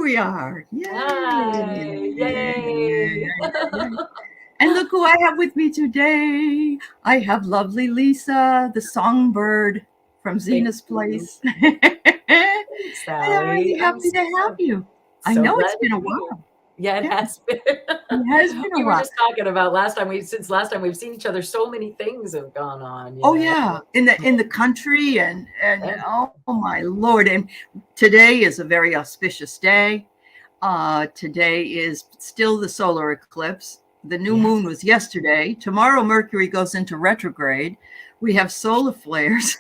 we are. Yay. Hi, yay. Yay. And look who I have with me today. I have lovely Lisa, the songbird from Thank Zina's you. place. Thanks, And I'm really Sally. I'm happy to have you. I so know glad it's to been a be here. while. Yeah, it Yeah, has been. it has been a We were while. just talking about since last time we've seen each other, so many things have gone on, Oh yeah, in the country and Yeah. oh my Lord. And today is a very auspicious day. Today is still the solar eclipse. The new Yes. moon was yesterday. Tomorrow, Mercury goes into retrograde. We have solar flares.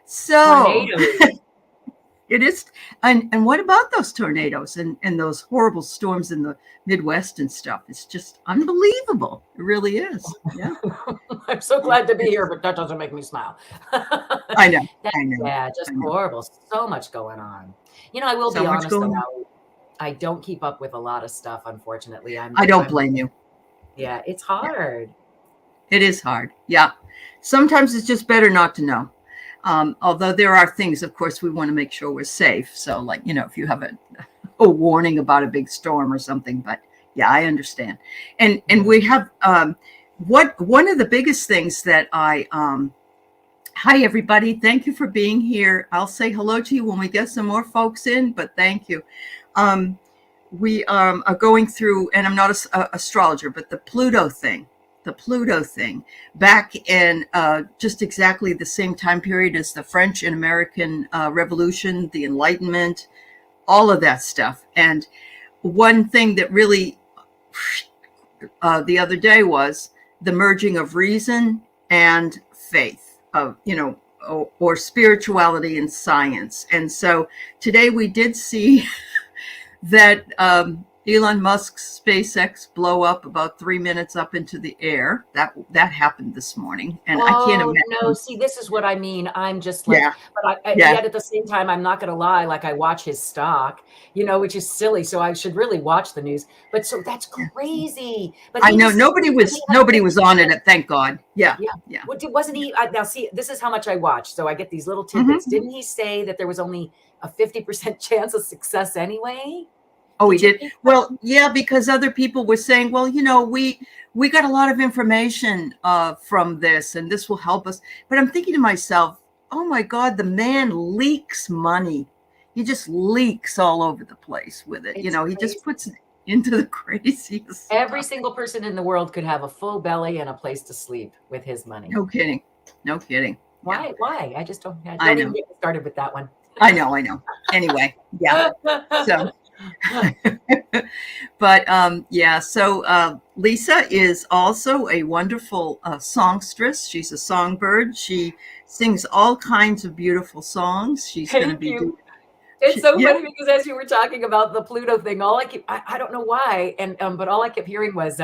So Tornadoes. it is. And what about those tornadoes and those horrible storms in the Midwest and stuff? It's just unbelievable. It really is. Yeah. I'm so glad to be here, but that doesn't make me smile. I know. That, I know. yeah, I just know. horrible. So much going on. I will So be much honest going though, on. Allie, I don't keep up with a lot of stuff, unfortunately. I don't I'm blame you. Yeah, it's Yeah. hard. It is hard. Yeah. Sometimes it's just better not to know. Although there are things, of course, we want to make sure we're safe. So, like, if you have a warning about a big storm or something. But yeah, I understand. And we have one of the biggest things that hi everybody, thank you for being here. I'll say hello to you when we get some more folks in, but thank you. We are going through, and I'm not an astrologer, but the Pluto thing back in just exactly the same time period as the French and American Revolution, the Enlightenment, all of that stuff. And one thing that really the other day was the merging of reason and faith, or spirituality and science. And so today we did see that Elon Musk's SpaceX blow up about 3 minutes up into the air. That happened this morning, and I can't Oh, no, imagine. see, this is what I mean. I'm just like, Yeah, but yeah. yet at the same time, I'm not gonna lie, like I watch his stock, which is silly. So I should really watch the news. But so that's crazy. But I he know was saying that he had a nobody was on 50%. it. Thank God. Yeah, Yeah. yeah. Wasn't he? Now, see, this is how much I watch. So I get these little tidbits. Mm-hmm. Didn't he say that there was only a 50% chance of success anyway? Oh, he Did you did. read Well, that? yeah, because other people were saying, well, we got a lot of information from this, and this will help us. But I'm thinking to myself, oh my God, the man leaks money. He just leaks all over the place with it. It's He just crazy. puts it into the craziest Every stuff. single person in the world could have a full belly and a place to sleep with his money. No kidding. No kidding. Yeah, Why? Why? I just don't. I Don't even know. get me started with that one. I know. I know. Anyway, yeah. So. But yeah, so Lisa is also a wonderful songstress. She's a songbird. She sings all kinds of beautiful songs. She's going to Thank be you. doing. It's so Yeah. funny because as you were talking about the Pluto thing, I don't know why, but all I kept hearing was,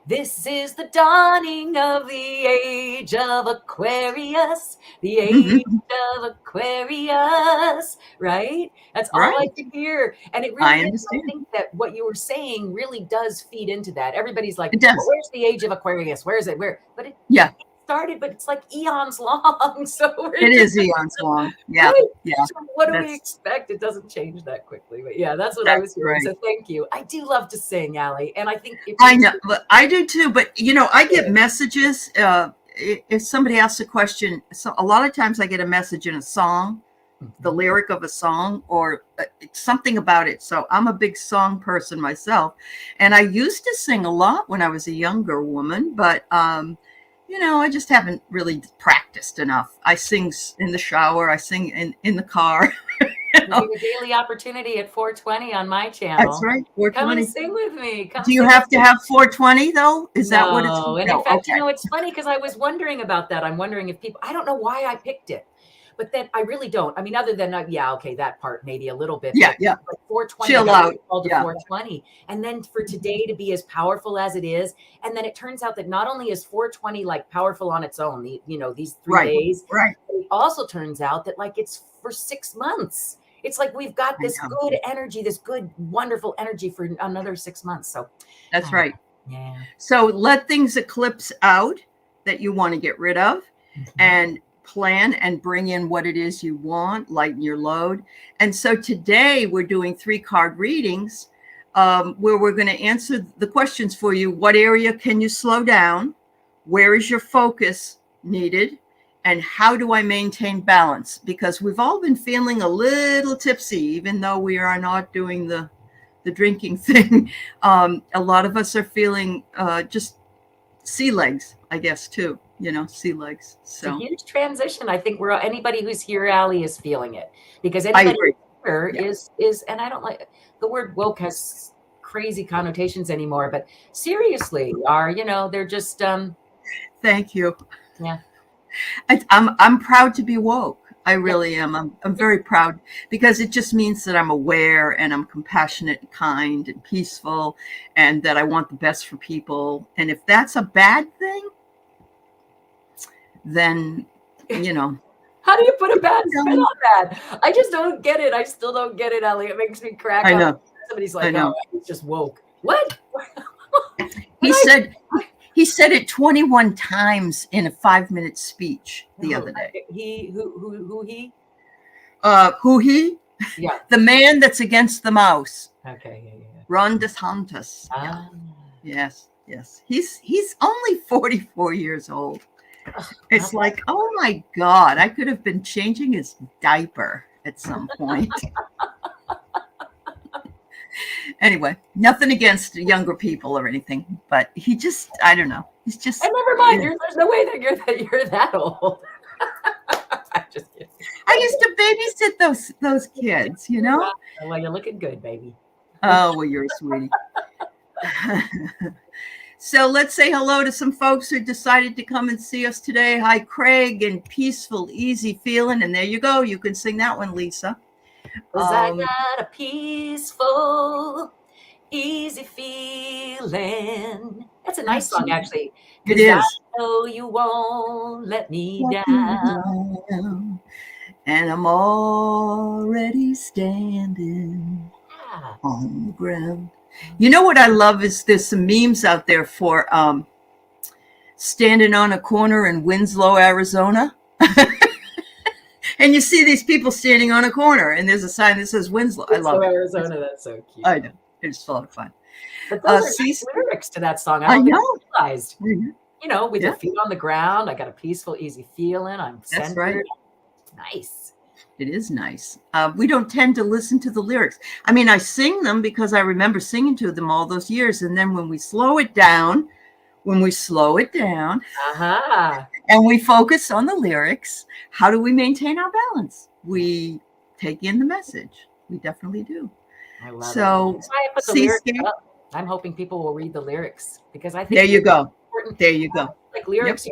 this is the dawning of the age of Aquarius, the age of Aquarius, right? That's all I Right. could hear. And it really I is. I understand. think that what you were saying really does feed into that. Everybody's like, It well, does. where's the age of Aquarius? Where is it? Where? But it Yeah, started, but it's like eons long. So we're it just is eons long. Yeah, right. yeah. So what do we That's expect? It doesn't change that quickly. But yeah, that's what I was that's hearing. right. So thank you. I do love to sing, Allie. And I think if I you know. I do too. But I get could, messages. If somebody asks a question, so a lot of times I get a message in a song, the Mhm. lyric of a song, or something about it. So I'm a big song person myself, and I used to sing a lot when I was a younger woman, but I just haven't really practiced enough. I sing in the shower, I sing in the car. You get a daily opportunity at 4:20 on my That's channel. right, Come and 420. sing with me. Come Do you sing with have to me. have 420 though? Is that what it's? No. And in No, fact, okay. it's funny because I was wondering about that. I'm wondering if people, I don't know why I picked it, but then I really don't. I mean, other than, yeah, okay, that part maybe a little bit, Yeah, but yeah. 420, I Chill got out. really called to Yeah. 420. And then for today to be as powerful as it is. And then it turns out that not only is 420 like powerful on its own, these 3 days, Right. but it also turns out that like it's for 6 months. It's like we've got I this know. good energy, this good, wonderful energy for another 6 months. So, That's right. yeah. So let things eclipse out that you want to get rid of, Mhm. and plan and bring in what it is you want, lighten your load. And so today we're doing 3 card readings where we're going to answer the questions for you. What area can you slow down? Where is your focus needed? And how do I maintain balance? Because we've all been feeling a little tipsy, even though we are not doing the drinking thing. A lot of us are feeling just sea legs, I guess, too. Sea legs. So it's a huge transition. I think anybody who's here, Allie, is feeling it, because I anybody agree. here Yeah. is, and I don't like the word woke has crazy connotations anymore, but seriously, they're just Thank you. yeah. I'm proud to be woke. I really am. I'm very proud, because it just means that I'm aware and I'm compassionate and kind and peaceful, and that I want the best for people. And if that's a bad thing, then How do you put a bad spin on that? I just don't get it. I still don't get it, Ellie. It makes me crack I up. know. Somebody's like, I know. "Oh, it's just woke." What? He said it 21 times in a 5-minute speech the other day. Who he? Who he? Yeah. The man that's against the mouse. Okay. Yeah. Ron DeSantis. Ah. Yes. He's only 44 years old. It's like, oh my God, I could have been changing his diaper at some point. Anyway, nothing against younger people or anything, but he just, I don't know. He's just. And never mind. There's no way that you're that old. I'm just kidding. I used to babysit those kids, Well, you're looking good, baby. Oh, well, you're a sweetie. So let's say hello to some folks who decided to come and see us today. Hi, Craig, and Peaceful, Easy Feeling. And there you go. You can sing that one, Lisa. 'Cause I got a peaceful, easy feeling. That's a nice song, actually. It is. I know you won't let me down. And I'm already standing on the ground. You know what I love is there's some memes out there for standing on a corner in Winslow, Arizona. And you see these people standing on a corner, and there's a sign that says Winslow. I love it. Arizona, that's so cute. I know. It's a lot of fun. But those are nice lyrics to that song. I know. Realized. Mm-hmm. With your feet on the ground, I got a peaceful, easy feeling. I'm centered. That's right. Nice. It is nice. We don't tend to listen to the lyrics. I mean, I sing them because I remember singing to them all those years. And then when we slow it down, and we focus on the lyrics, how do we maintain our balance? We take in the message. We definitely do. I love it. So, that's why I put the lyrics up. I'm hoping people will read the lyrics, because I think there you go. Important. There you go. Like lyrics,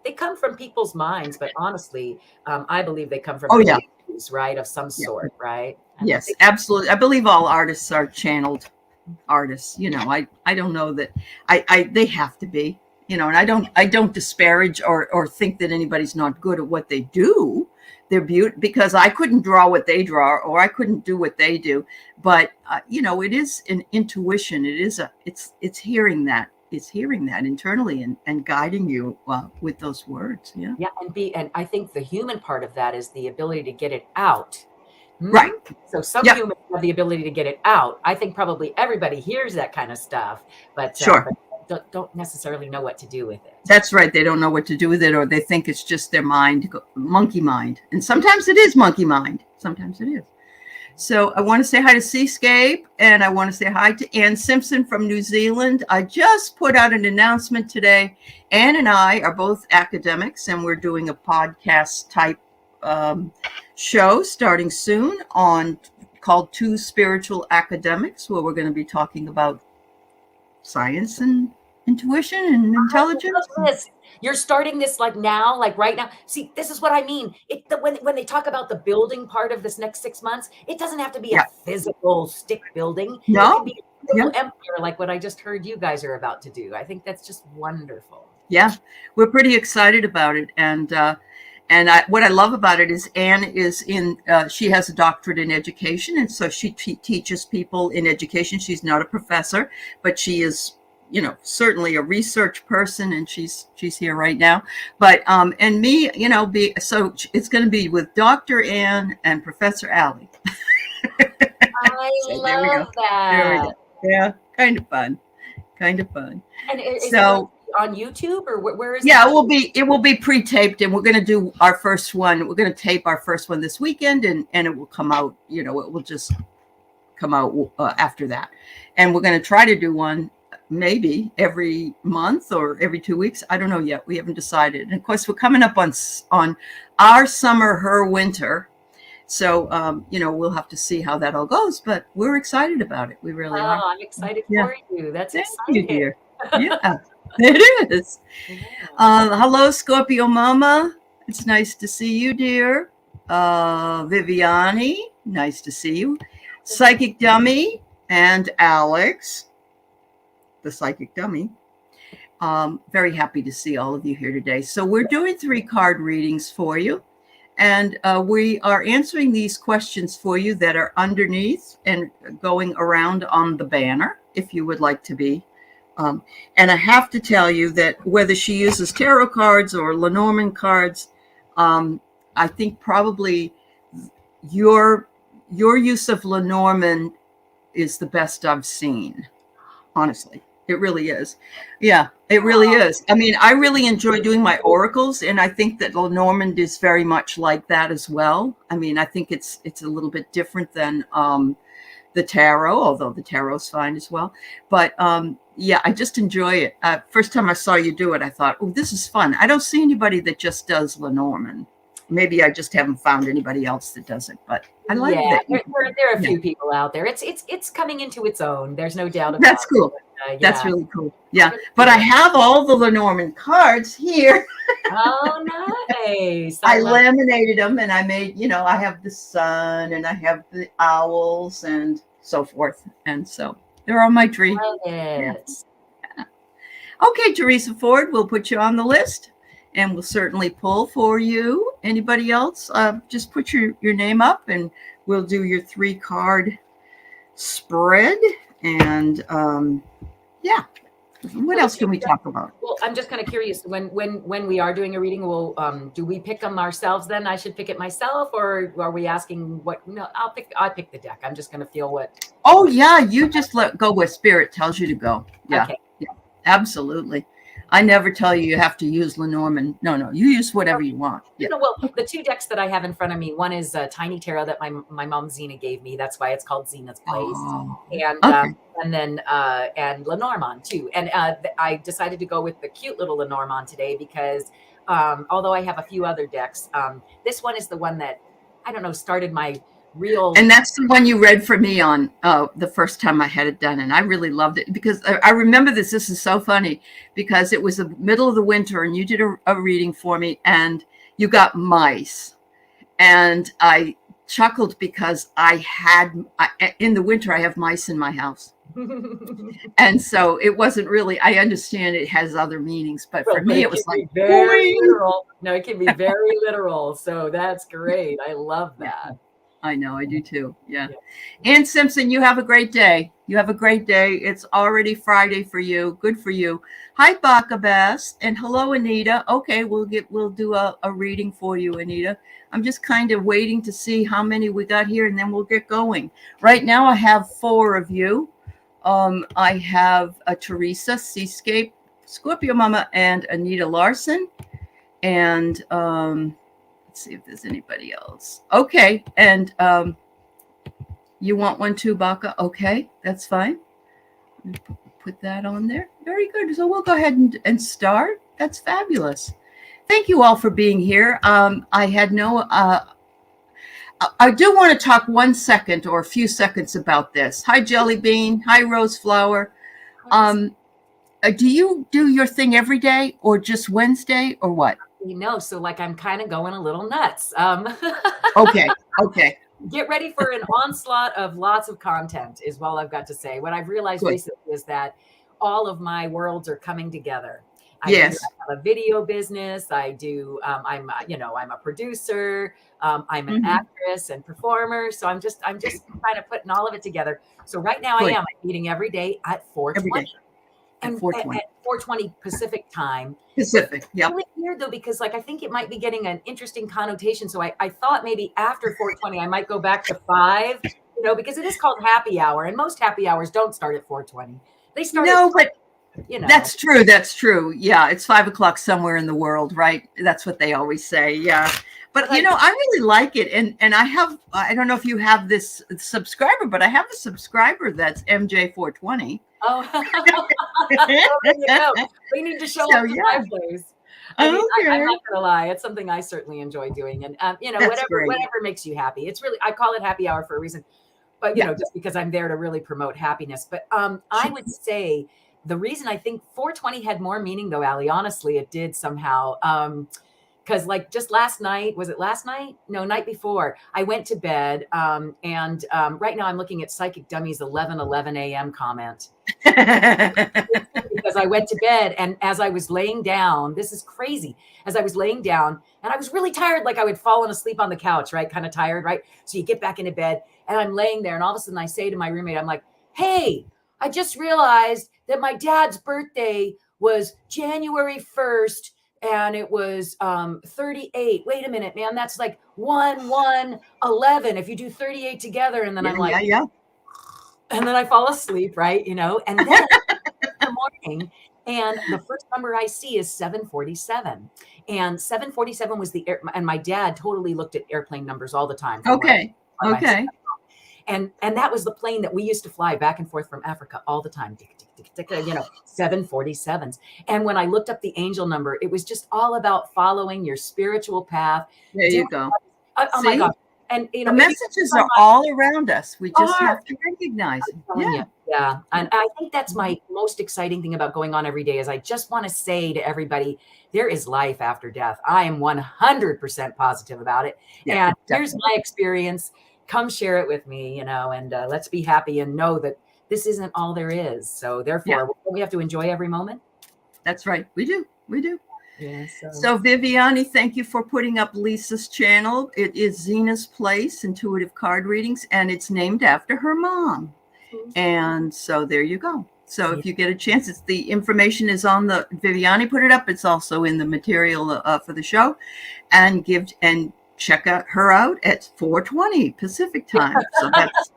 they come from people's minds, but honestly, I believe they come from issues, right, of some sort, right? And yes, absolutely. I believe all artists are channeled artists. I don't know that they have to be, and I don't disparage or think that anybody's not good at what they do. They're beautiful, because I couldn't draw what they draw, or I couldn't do what they do. But it is an intuition. It's hearing that. It's hearing that internally and guiding you with those words. Yeah. Yeah, and I think the human part of that is the ability to get it out. Right. So some humans have the ability to get it out. I think probably everybody hears that kind of stuff, but but don't necessarily know what to do with it. That's right. They don't know what to do with it, or they think it's just their mind, monkey mind. And sometimes it is monkey mind. Sometimes it is. So I want to say hi to Seascape, and I want to say hi to Ann Simpson from New Zealand. I just put out an announcement today. Ann and I are both academics, and we're doing a podcast type show starting soon called Two Spiritual Academics, where we're going to be talking about science and intuition and intelligence. You're starting this right now. See, this is what I mean. When they talk about the building part of this next 6 months, it doesn't have to be a physical stick building. No. It can be a physical empire, like what I just heard you guys are about to do. I think that's just wonderful. Yeah, we're pretty excited about it. And what I love about it is Anne is she has a doctorate in education. And so she teaches people in education. She's not a professor, but she is certainly a research person, and she's here right now. But and me, so it's going to be with Dr. Ann and Professor Allie. I So there we go. love There we that. go. Yeah, kind of fun. Kind of fun. And is it going to So be on YouTube, or where is yeah, that? it will be pre-taped, and we're going to do our first one. We're going to tape our first one this weekend, and it will come out. It will just come out after that, and we're going to try to do one maybe every month or every 2 weeks. I don't know yet. We haven't decided. And of course, we're coming up on our summer, her winter. So we'll have to see how that all goes. But we're excited about it. We really are. Oh, I'm excited Yeah. for you. That's Thank you, exciting. dear. Yeah, it is. Yeah. Hello, Scorpio Mama. It's nice to see you, dear. Viviani, nice to see you. Psychic Dummy and Alex, the Psychic Dummy. Very happy to see all of you here today. So we're doing 3 card readings for you. And we are answering these questions for you that are underneath and going around on the banner, if you would like to be. And I have to tell you that whether she uses tarot cards or Lenormand cards, I think probably your use of Lenormand is the best I've seen. Honestly, it really is. Yeah, it really is. I mean, I really enjoy doing my oracles, and I think that Lenormand is very much like that as well. I mean, I think it's a little bit different than the tarot, although the tarot's fine as well. But yeah, I just enjoy it. First time I saw you do it, I thought, oh, this is fun. I don't see anybody that just does Lenormand. Maybe I just haven't found anybody else that does it, but I like that. There are a few people out there. It's coming into its own. There's no doubt about That's cool. it. That's really cool. Yeah, but I have all the Lenormand cards here. Oh, nice. I laminated them, and I made, I have the sun, and I have the owls, and so forth. And so they're on my tree. Love it. Yeah. Okay, Teresa Ford, we'll put you on the list, and we'll certainly pull for you. Anybody else? Just put your name up, and we'll do your 3 card spread. And yeah. What else can we talk about? Well, I'm just kind of curious. When we are doing a reading, do we pick them ourselves? Then I should pick it myself, or are we asking what? No, I pick the deck. I'm just going to feel what. Oh yeah, you just let go where spirit tells you to go. Yeah, okay. Yeah, absolutely. I never tell you have to use Lenormand. No, you use whatever you want. Yeah. Well, the 2 decks that I have in front of me, one is Tiny Tarot that my mom Zina gave me. That's why it's called Zina's Place. Oh, and okay. And then and Lenormand too. And I decided to go with the cute little Lenormand today because although I have a few other decks, this one is the one that I don't know started my real. And that's the one you read for me on the first time I had it done, and I really loved it because I remember this. This is so funny because it was the middle of the winter, and you did a reading for me, and you got mice, and I chuckled because in the winter I have mice in my house. And so it wasn't really, I understand it has other meanings, but for me it was like very literal. No, it can be very literal. So that's great. I love that. I know, I do too. Yeah. Ann Simpson, you have a great day. You have a great day. It's already Friday for you. Good for you. Hi, Baka Bass, and hello, Anita. Okay, we'll do a reading for you, Anita. I'm just kind of waiting to see how many we got here, and then we'll get going. Right now, I have 4 of you. I have a Teresa Seascape, Scorpio Mama, and Anita Larson, and let's see if there's anybody else. Okay, and you want one too, Baka? Okay, that's fine. Put that on there. Very good. So we'll go ahead and start. That's fabulous. Thank you all for being here. I had no. I do want to talk 1 second or a few seconds about this. Hi, Jelly Bean. Hi, Rose Flower. Do you do your thing every day or just Wednesday or what? So like I'm kind of going a little nuts. Okay. Get ready for an onslaught of lots of content is all I've got to say. What I've realized recently is that all of my worlds are coming together. I have a video business. I do. I'm a producer. I'm an actress and performer. So I'm just kind of putting all of it together. So right now I'm meeting every day at 4:20. at and 4:20 at 4:20 Pacific time. Pacific. Yep. Really weird though, because like I think it might be getting an interesting connotation. So I thought maybe after 4:20 I might go back to 5, because it is called happy hour, and most happy hours don't start at 4:20. They start at No, but that's true. That's true. Yeah, it's 5 o'clock somewhere in the world, right? That's what they always say. Yeah. But I really like it, and I don't know if you have this subscriber, but I have a subscriber that's MJ420. Oh, well, there you go. We need to show up to my place. I mean, I'm not gonna lie, it's something I certainly enjoy doing, and whatever makes you happy. It's really, I call it happy hour for a reason, but just because I'm there to really promote happiness. But I would say the reason I think 420 had more meaning, though, Allie, honestly, it did somehow. Because like just last night, was it last night? No, night before, I went to bed, and right now I'm looking at Psychic Dummy's 11:11 a.m. comment. Because I went to bed, and as I was laying down, this is crazy. As I was laying down, and I was really tired, like I would fallen asleep on the couch, right? Kind of tired, right? So you get back into bed, and I'm laying there, and all of a sudden I say to my roommate, I'm like, hey, I just realized that my dad's birthday was January 1st, and it was 38. Wait a minute, man, that's like 1-1-11 if you do 38 together. And then I'm like, yeah. And then I fall asleep, right? And then the morning, and the first number I see is 747. And 747 was and my dad totally looked at airplane numbers all the time. Okay. And that was the plane that we used to fly back and forth from Africa all the time. 747s. And when I looked up the angel number, it was just all about following your spiritual path. There you go. Oh my God. And the messages are all around us. We just have to recognize them. Yeah. And I think that's my most exciting thing about going on every day is I just want to say to everybody, there is life after death. I am 100% positive about it. Yeah, and here's my experience. Come share it with me, and let's be happy and know that this isn't all there is. So therefore, we have to enjoy every moment. That's right. We do. Yeah, so Viviani, thank you for putting up Lisa's channel. It is Zina's Place, Intuitive Card Readings, and it's named after her mom. Mm-hmm. And so there you go. So if you get a chance, the information is on the Viviani put it up. It's also in the material for the show, and check her out at 4:20 Pacific time. So that's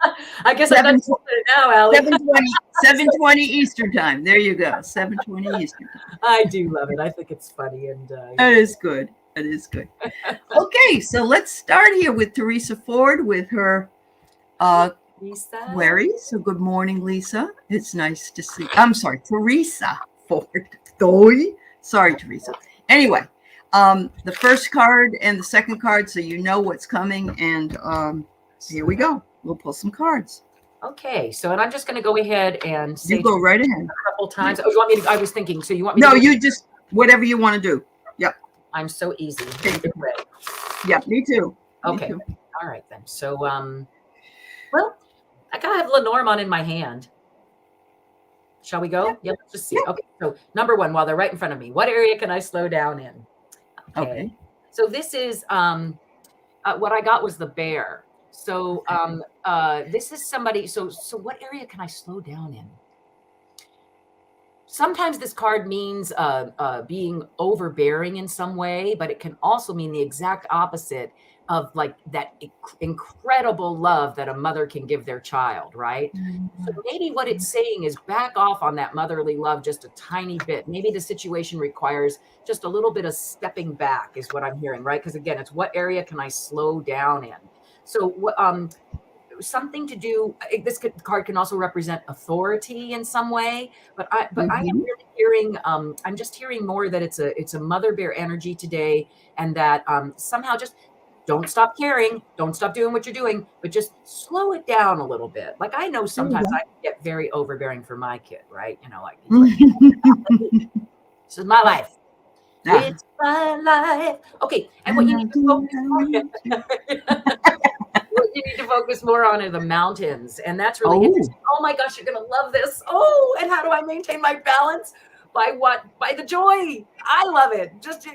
I guess I'm it now, Allie. 7:20 Eastern time. There you go. 7:20 Eastern time. I do love it. I think it's funny, and it is good. It is good. Okay, so let's start here with Teresa Ford with her query. So good morning, Lisa. It's nice to see. I'm sorry, Teresa Ford. Sorry, Teresa. Anyway. The first card and the second card, so you know what's coming. And here we go. We'll pull some cards. Okay, so and I'm just going to go ahead and say you go right ahead a couple times. Oh, you want me to? I was thinking. So you want me? No, you just whatever you want to do. Yep. I'm so easy. Yeah, me too. Okay. Me too. All right then. So well, I kind of have Lenormand in my hand. Shall we go? Yeah. Let's just see. Yeah. Okay. So number one, while they're right in front of me, what area can I slow down in? Okay. So this is what I got was the bear. So this is somebody. So what area can I slow down in? Sometimes this card means being overbearing in some way, but it can also mean the exact opposite of like that incredible love that a mother can give their child, right? Mm-hmm. So maybe what it's saying is back off on that motherly love just a tiny bit. Maybe the situation requires just a little bit of stepping back is what I'm hearing, right? Because again, it's what area can I slow down in? So something to do, this card can also represent authority in some way, but I am really hearing, I'm just hearing more that it's a mother bear energy today, and that somehow just don't stop caring, don't stop doing what you're doing, but just slow it down a little bit. Like I know sometimes I get very overbearing for my kid, right? This is my life. Yeah. It's my life. Okay, and what you need to focus on. What you need to focus more on are the mountains, and that's really interesting. Oh my gosh, you're gonna love this. Oh, and how do I maintain my balance? By what? By the joy. I love it. Just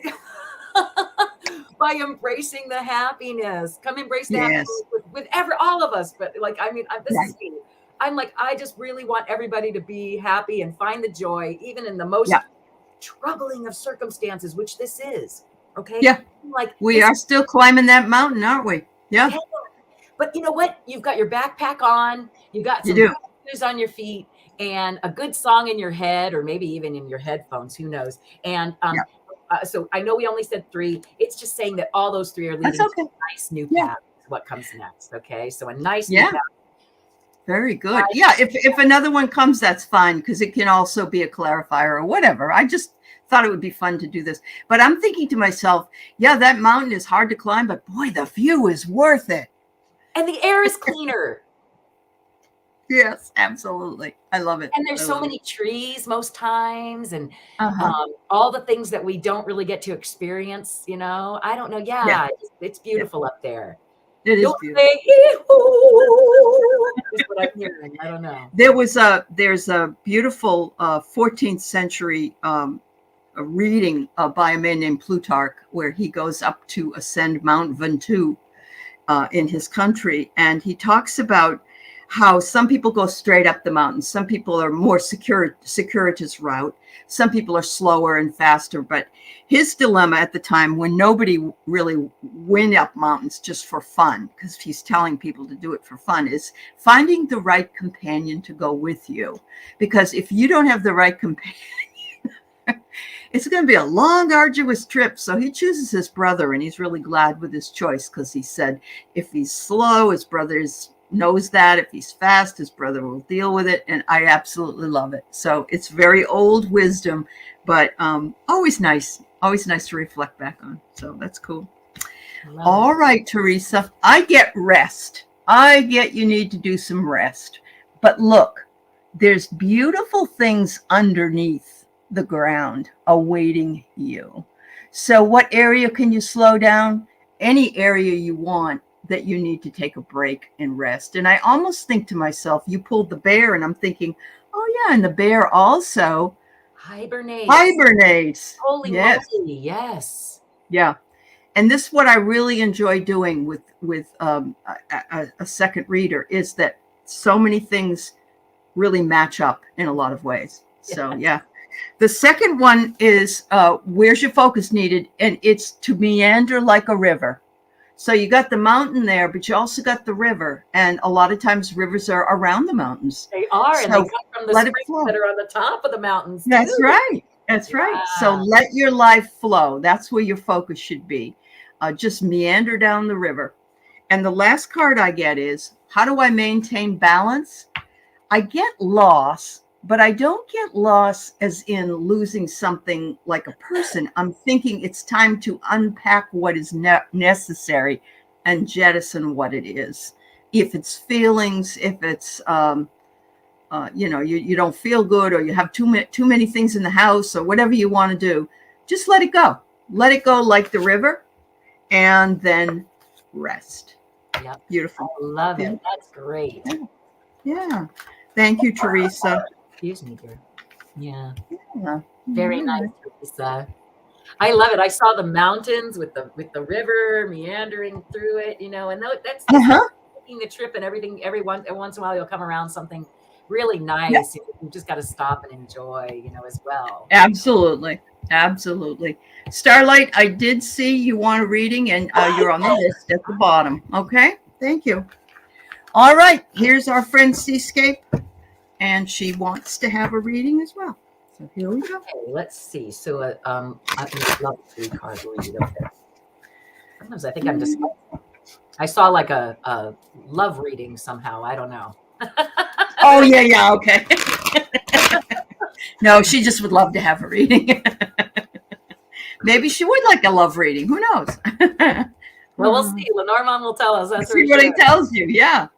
by embracing the happiness. Come embrace the happiness with all of us. But like, I mean, this is me. I'm like, I just really want everybody to be happy and find the joy, even in the most Yeah. troubling of circumstances, which this is. Okay. Yeah. Like We this, are still climbing that mountain, aren't we? Yeah, yeah. But you know what? You've got your backpack on, you've got you some do. shoes on your feet, and a good song in your head, or maybe even in your headphones. Who knows? And Yeah. so I know we only said 3. It's just saying that all those 3 are That's leading to okay. a nice new Yeah. path. What comes next? Okay, so a nice new Yeah. path. Very good. Yeah. If another one comes, that's fine, because it can also be a clarifier or whatever. I just thought it would be fun to do this. But I'm thinking to myself, yeah, that mountain is hard to climb, but boy, the view is worth it. And the air is cleaner. Yes, absolutely. I love it. And there's I so love many trees most times, and Uh-huh. all the things that we don't really get to experience, you know? I don't know. Yeah. Yeah, it's Yeah. beautiful up there. It is You'll beautiful. say, "Ee-hoo," is what I'm hearing. I don't know. There's a beautiful 14th century a reading by a man named Plutarch, where he goes up to ascend Mount Ventoux in his country, and he talks about how some people go straight up the mountain, some people are more circuitous route, some people are slower and faster. But his dilemma at the time, when nobody really went up mountains just for fun, because he's telling people to do it for fun, is finding the right companion to go with you. Because if you don't have the right companion, it's going to be a long, arduous trip. So he chooses his brother, and he's really glad with his choice, because he said if he's slow, his brother knows that. If he's fast, his brother will deal with it. And I absolutely love it. So it's very old wisdom, but always nice to reflect back on. So that's cool. All right, Teresa, I get rest. I get you need to do some rest. But look, there's beautiful things underneath the ground awaiting you. So what area can you slow down? Any area you want that you need to take a break and rest. And I almost think to myself, you pulled the bear, and I'm thinking, oh yeah, and the bear also hibernates. Holy moly, yes. Yeah. And this is what I really enjoy doing with a second reader, is that so many things really match up in a lot of ways. So yeah. The second one is where's your focus needed? And it's to meander like a river. So you got the mountain there, but you also got the river. And a lot of times rivers are around the mountains. They are, So and they come from the let it springs flow. that are on the top of the mountains. That's too. right. That's right. So let your life flow. That's where your focus should be. Just meander down the river. And the last card I get is, how do I maintain balance? I get loss, but I don't get loss as in losing something like a person. I'm thinking it's time to unpack what is necessary and jettison what it is. If it's feelings, if it's, you don't feel good, or you have too many things in the house, or whatever you want to do, just let it go. Let it go like the river, and then rest. Yep. Beautiful. I love it. That's great. Yeah. Thank you, Teresa. Excuse me, dear. Yeah. Yeah. Very nice, Teresa. I love it. I saw the mountains with the river meandering through it, and that's taking the trip, and everything. Every once in a while, you'll come around something really nice. Yeah. You just got to stop and enjoy, as well. Absolutely. Absolutely. Starlight, I did see you want a reading, and you're on the list at the bottom. Okay. Thank you. All right. Here's our friend Seascape, and she wants to have a reading as well. So here we go. Okay, let's see. So I love 3 card read. Okay. Sometimes I think I'm just. I saw like a love reading somehow. I don't know. Oh yeah. Okay. No, she just would love to have a reading. Maybe she would like a love reading. Who knows? Well, we'll see. Lenormand will tell us. That's see what he tells you. Yeah.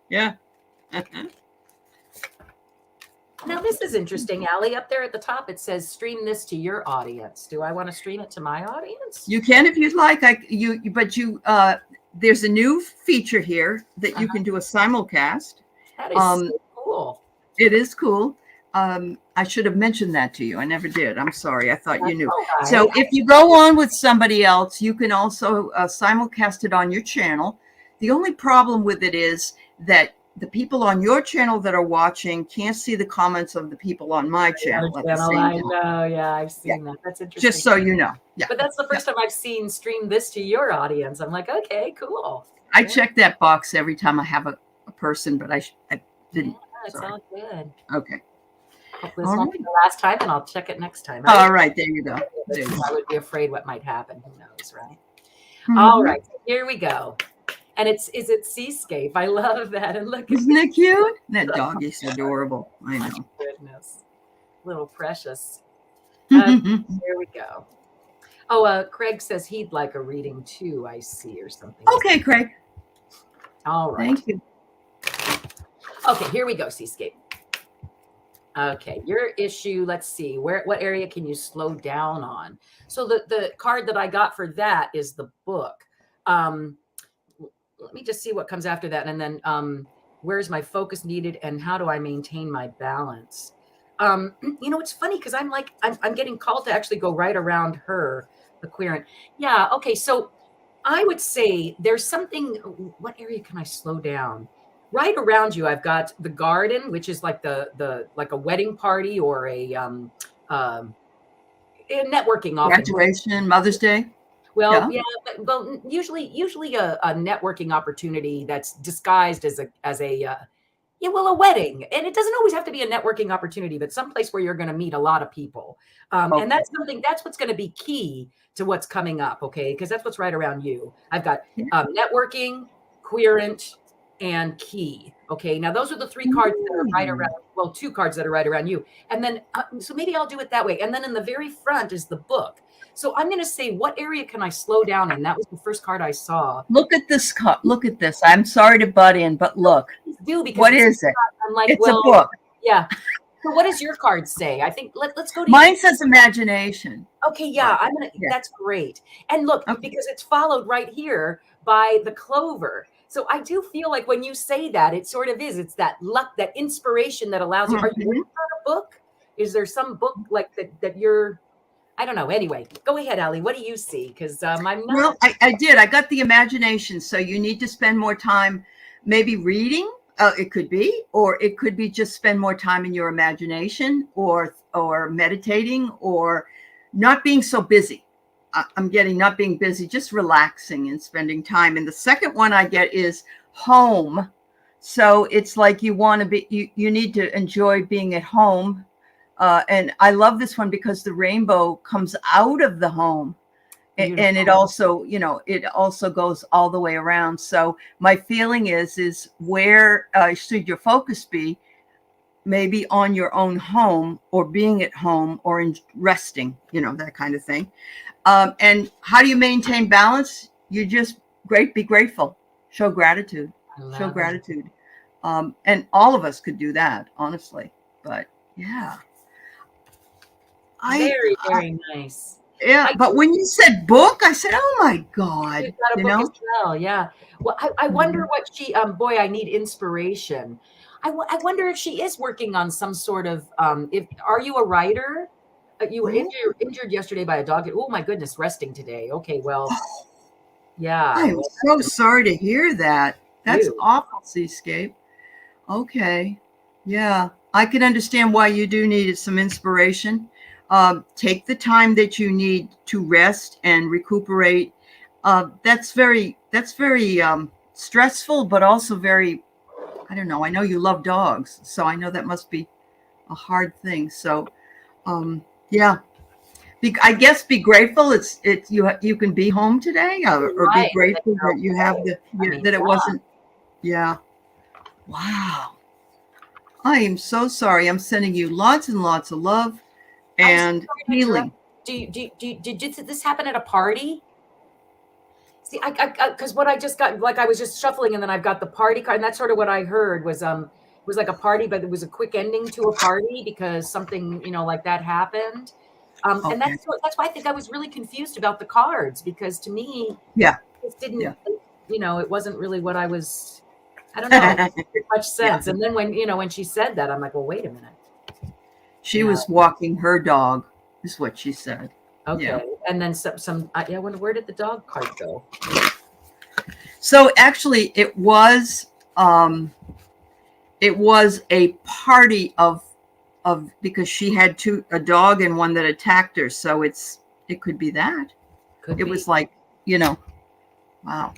Now, this is interesting, Allie. Up there at the top, it says stream this to your audience. Do I want to stream it to my audience? You can if you'd like. There's a new feature here that you can do a simulcast. That is so cool. It is cool. I should have mentioned that to you. I never did. I'm sorry. I thought you knew. Right. So if you go on with somebody else, you can also simulcast it on your channel. The only problem with it is that the people on your channel that are watching can't see the comments of the people on my channel at the same I time. know. Yeah, I've Yeah. seen that. That's interesting. Just so you know. Yeah. But that's the first time I've seen stream this to your audience. I'm like, okay, cool. I check that box every time I have a person, but I didn't. Yeah, it's Sorry. all good. Okay. Hopefully this won't be the last time, and I'll check it next time. All right, there you go. There you go. I would be afraid what might happen. Who knows, right? Mm-hmm. All right, here we go. And is it Seascape? I love that. And look, isn't it cute? That dog is adorable. I know. Goodness, little precious. Here we go. Oh, Craig says he'd like a reading too. I see, or something. Okay, Craig. All right. Thank you. Okay, here we go, Seascape. Okay, your issue, let's see, what area can you slow down on? So the card that I got for that is the book. Let me just see what comes after that. And then where's my focus needed and how do I maintain my balance? It's funny because I'm getting called to actually go right around her, the querent. Yeah, okay, so I would say there's something, what area can I slow down? Right around you, I've got the garden, which is like like a wedding party or a networking office. Graduation, Mother's Day. Well, yeah, but usually a networking opportunity that's disguised as a wedding, and it doesn't always have to be a networking opportunity, but someplace where you're going to meet a lot of people, and that's what's going to be key to what's coming up, okay? Because that's what's right around you. I've got networking, querent, and key. Okay, now those are the three cards that are right around. Well, two cards that are right around you, and then so maybe I'll do it that way. And then in the very front is the book. So I'm going to say, what area can I slow down in? That was the first card I saw. Look at this. Look at this. I'm sorry to butt in, but look. Because what is it? I'm like, it's a book. Yeah. So what does your card say? I think let's go to mine. Says imagination. Okay, yeah, I'm gonna. Yeah. That's great. And look, because it's followed right here by the clover. So I do feel like when you say that, it sort of is. It's that luck, that inspiration that allows you. Are you working on a book? Is there some book like that you're? I don't know. Anyway, go ahead, Allie. What do you see? Because I'm not. Well, I did. I got the imagination. So you need to spend more time, maybe reading. It could be, or it could be just spend more time in your imagination, or meditating, or not being so busy. I'm getting not being busy, just relaxing and spending time. And the second one I get is home. So it's like you want to be, you need to enjoy being at home. And I love this one because the rainbow comes out of the home. Beautiful. And it also, it also goes all the way around. So my feeling is where should your focus be? Maybe on your own home, or being at home, or in resting, that kind of thing. And how do you maintain balance? You just be grateful, show gratitude, show gratitude. And all of us could do that, honestly. But yeah. Very, very nice. Yeah, but when you said book, I said, "Oh my God!" You've got a book as well, yeah. Well, I wonder what she. Boy, I need inspiration. I wonder if she is working on some sort of. Are you a writer? You were injured yesterday by a dog. Oh my goodness, resting today. Okay, well, yeah. I'm so sorry to hear that. That's awful, Seascape. Okay, yeah, I can understand why you do need some inspiration. Take the time that you need to rest and recuperate. That's very stressful, but also very, I don't know. I know you love dogs, so I know that must be a hard thing. So, yeah, I guess be grateful. You can be home today, or be grateful that you have that it wasn't. Yeah. Wow. I am so sorry. I'm sending you lots and lots of love and healing. Did this happen at a party? See, because what I just got, like I was just shuffling, and then I've got the party card, and that's sort of what I heard was like a party, but it was a quick ending to a party because something like that happened. And that's why I think I was really confused about the cards, because to me, it didn't, it wasn't really what I was. I don't know. It didn't make much sense. And then when she said that, I'm like, well, wait a minute. She was walking her dog, is what she said. Okay. Yeah. And then I wonder, where did the dog card go? So actually it was, it was a party of because she had a dog and one that attacked her. So it could be that. Could It be. was like, you know, wow.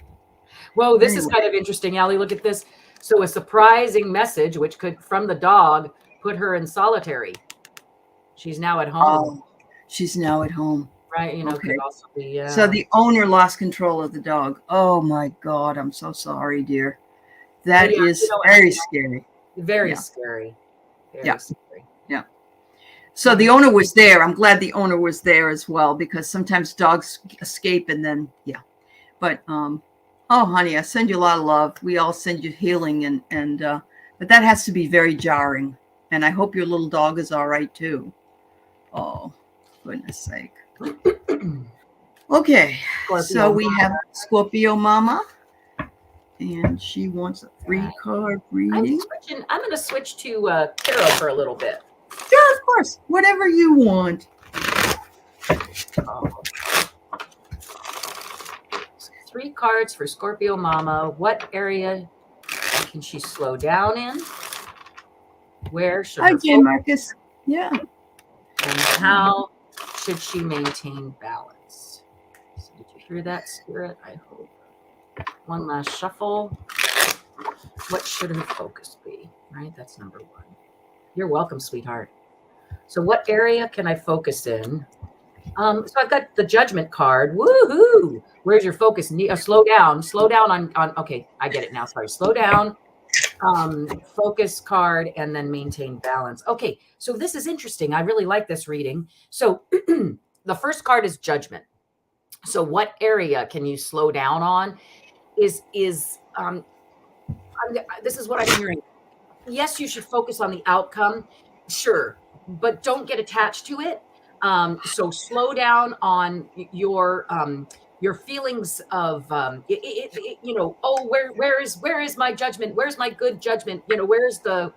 Whoa, this is Anyway. kind of interesting, Allie. Look at this. So a surprising message, which could, from the dog, put her in solitary. She's now at home. Oh, she's now at home. Right? You know, Okay. could also be. So the owner lost control of the dog. Oh my God. I'm so sorry, dear. That Yeah, is very scary. very Yeah. scary. Very Yeah. scary. Yeah. So the owner was there. I'm glad the owner was there as well, because sometimes dogs escape and then, yeah. But, oh, honey, I send you a lot of love. We all send you healing, but that has to be very jarring. And I hope your little dog is all right too. Oh, goodness sake. Okay. Scorpio So we Mama. have Scorpio Mama, and she wants a 3-card reading. I'm going to switch to tarot for a little bit. Sure, of course. Whatever you want. Oh. 3 cards for Scorpio Mama. What area can she slow down in? Where should Hi, her Jan Marcus. Yeah. And how should she maintain balance? So did you hear that, Spirit? I hope. One last shuffle. What should her focus be? Right? That's number 1. You're welcome, sweetheart. So what area can I focus in? So I've got the Judgment card. Woohoo! Where's your focus? Slow down. Slow down on. Okay, I get it now. Sorry. Slow down. Focus card, and then maintain balance. Okay, so this is interesting. I really like this reading. So the first card is Judgment. So what area can you slow down on? This is what I'm hearing. Yes, you should focus on the outcome, sure, but don't get attached to it. So slow down on your feelings of where is my judgment? Where's my good judgment? Where's the,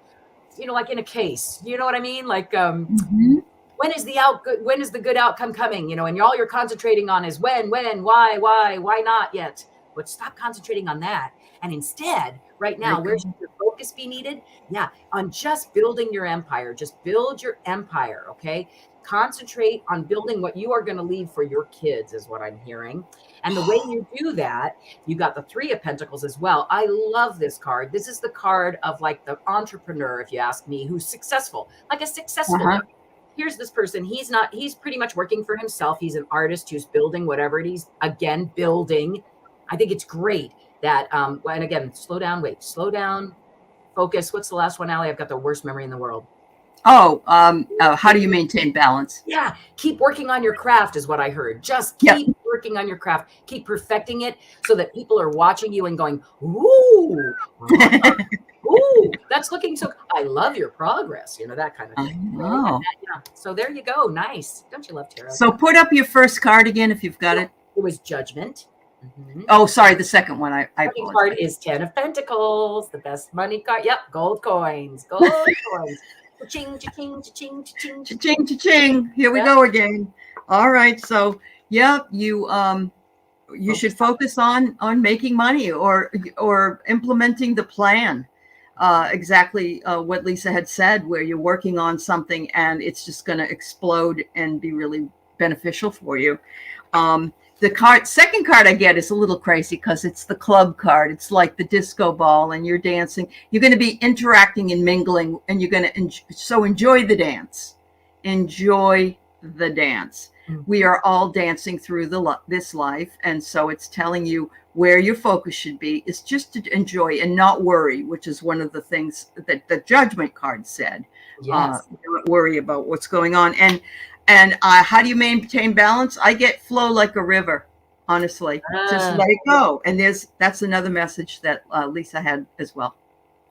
like in a case, you know what I mean? Like when is the good outcome coming? And all you're concentrating on is when, why not yet? But stop concentrating on that. And instead, right now, where should your focus be needed? Yeah, on just building your empire. Just build your empire, okay? Concentrate on building what you are going to leave for your kids is what I'm hearing. And the way you do that, you got the 3 of Pentacles as well. I love this card. This is the card of like the entrepreneur, if you ask me, who's successful, like a successful guy. Here's this person. He's pretty much working for himself. He's an artist who's building whatever it is, again, building. I think it's great that, and again, slow down, focus. What's the last one, Allie? I've got the worst memory in the world. Oh, how do you maintain balance? Yeah, keep working on your craft is what I heard. Just keep working on your craft. Keep perfecting it so that people are watching you and going, ooh, ooh, that's looking so. I love your progress. That kind of thing. Oh. Yeah. So there you go. Nice. Don't you love tarot? So put up your first card again if you've got it. It was Judgment. Oh, sorry, the second one. I apologize. Card is 10 of Pentacles, the best money card. Yep, gold coins. Cha-ching, cha-ching, cha-ching, cha-ching. Cha-ching, cha-ching. Here we go again. All right. So, you should focus on making money or implementing the plan. Exactly what Lisa had said, where you're working on something and it's just going to explode and be really beneficial for you. The second card I get is a little crazy because it's the club card. It's like the disco ball and you're dancing. You're going to be interacting and mingling and you're going to enjoy the dance. Enjoy the dance. Mm-hmm. We are all dancing through this life. And so it's telling you where your focus should be is just to enjoy and not worry, which is one of the things that the Judgment card said. Yes. Don't worry about what's going on. And how do you maintain balance? I get flow like a river, honestly. Just let it go. And that's another message that Lisa had as well.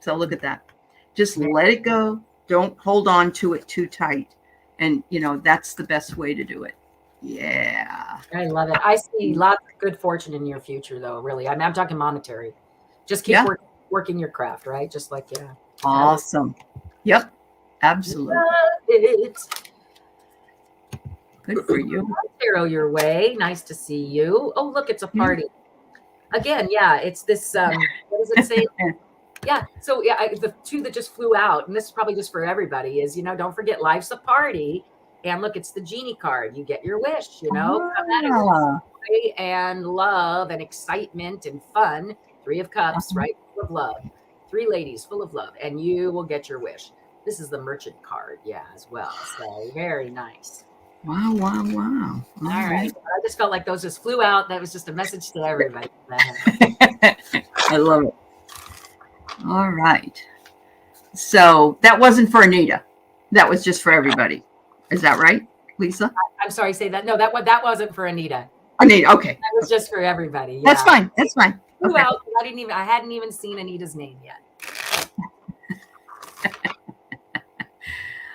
So look at that. Just let it go. Don't hold on to it too tight. And, that's the best way to do it. Yeah. I love it. I see lots of good fortune in your future, though, really. I mean, I'm talking monetary. Just keep working your craft, right? Just like, Awesome. Yep. Absolutely. It's good for you. Tarot your way. Nice to see you. Oh, look, it's a party. Again, it's this, what does it say? Yeah. So yeah, the two that just flew out, and this is probably just for everybody, is don't forget life's a party. And look, it's the genie card. You get your wish, come at it with Ah, joy and love and excitement and fun. Three of Cups, uh-huh. right? Full of love. Three ladies full of love, and you will get your wish. This is the merchant card, yeah, as well. So very nice. Wow, wow, wow. All All right. right. I just felt like those just flew out. That was just a message to everybody. I love it. All right. So that wasn't for Anita. That was just for everybody. Is that right, Lisa? I'm sorry, say that. No, that wasn't for Anita. Anita, okay. That was just for everybody. That's Yeah. fine. That's fine. Flew Okay. out. I hadn't even seen Anita's name yet.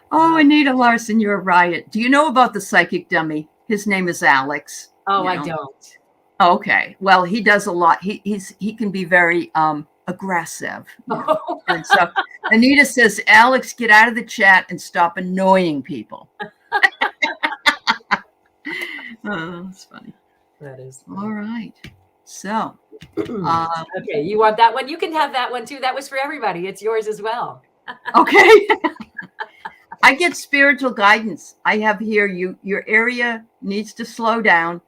Oh, Anita Larson, you're a riot. Do you know about the psychic dummy? His name is Alex. Oh, You I know? don't. Okay. Well, he does a lot. He can be very aggressive. You know? And so Anita says, Alex, get out of the chat and stop annoying people. Oh, that's funny. That is funny. All right. So okay, you want that one? You can have that one too. That was for everybody. It's yours as well. okay. I get spiritual guidance. I have here your area needs to slow down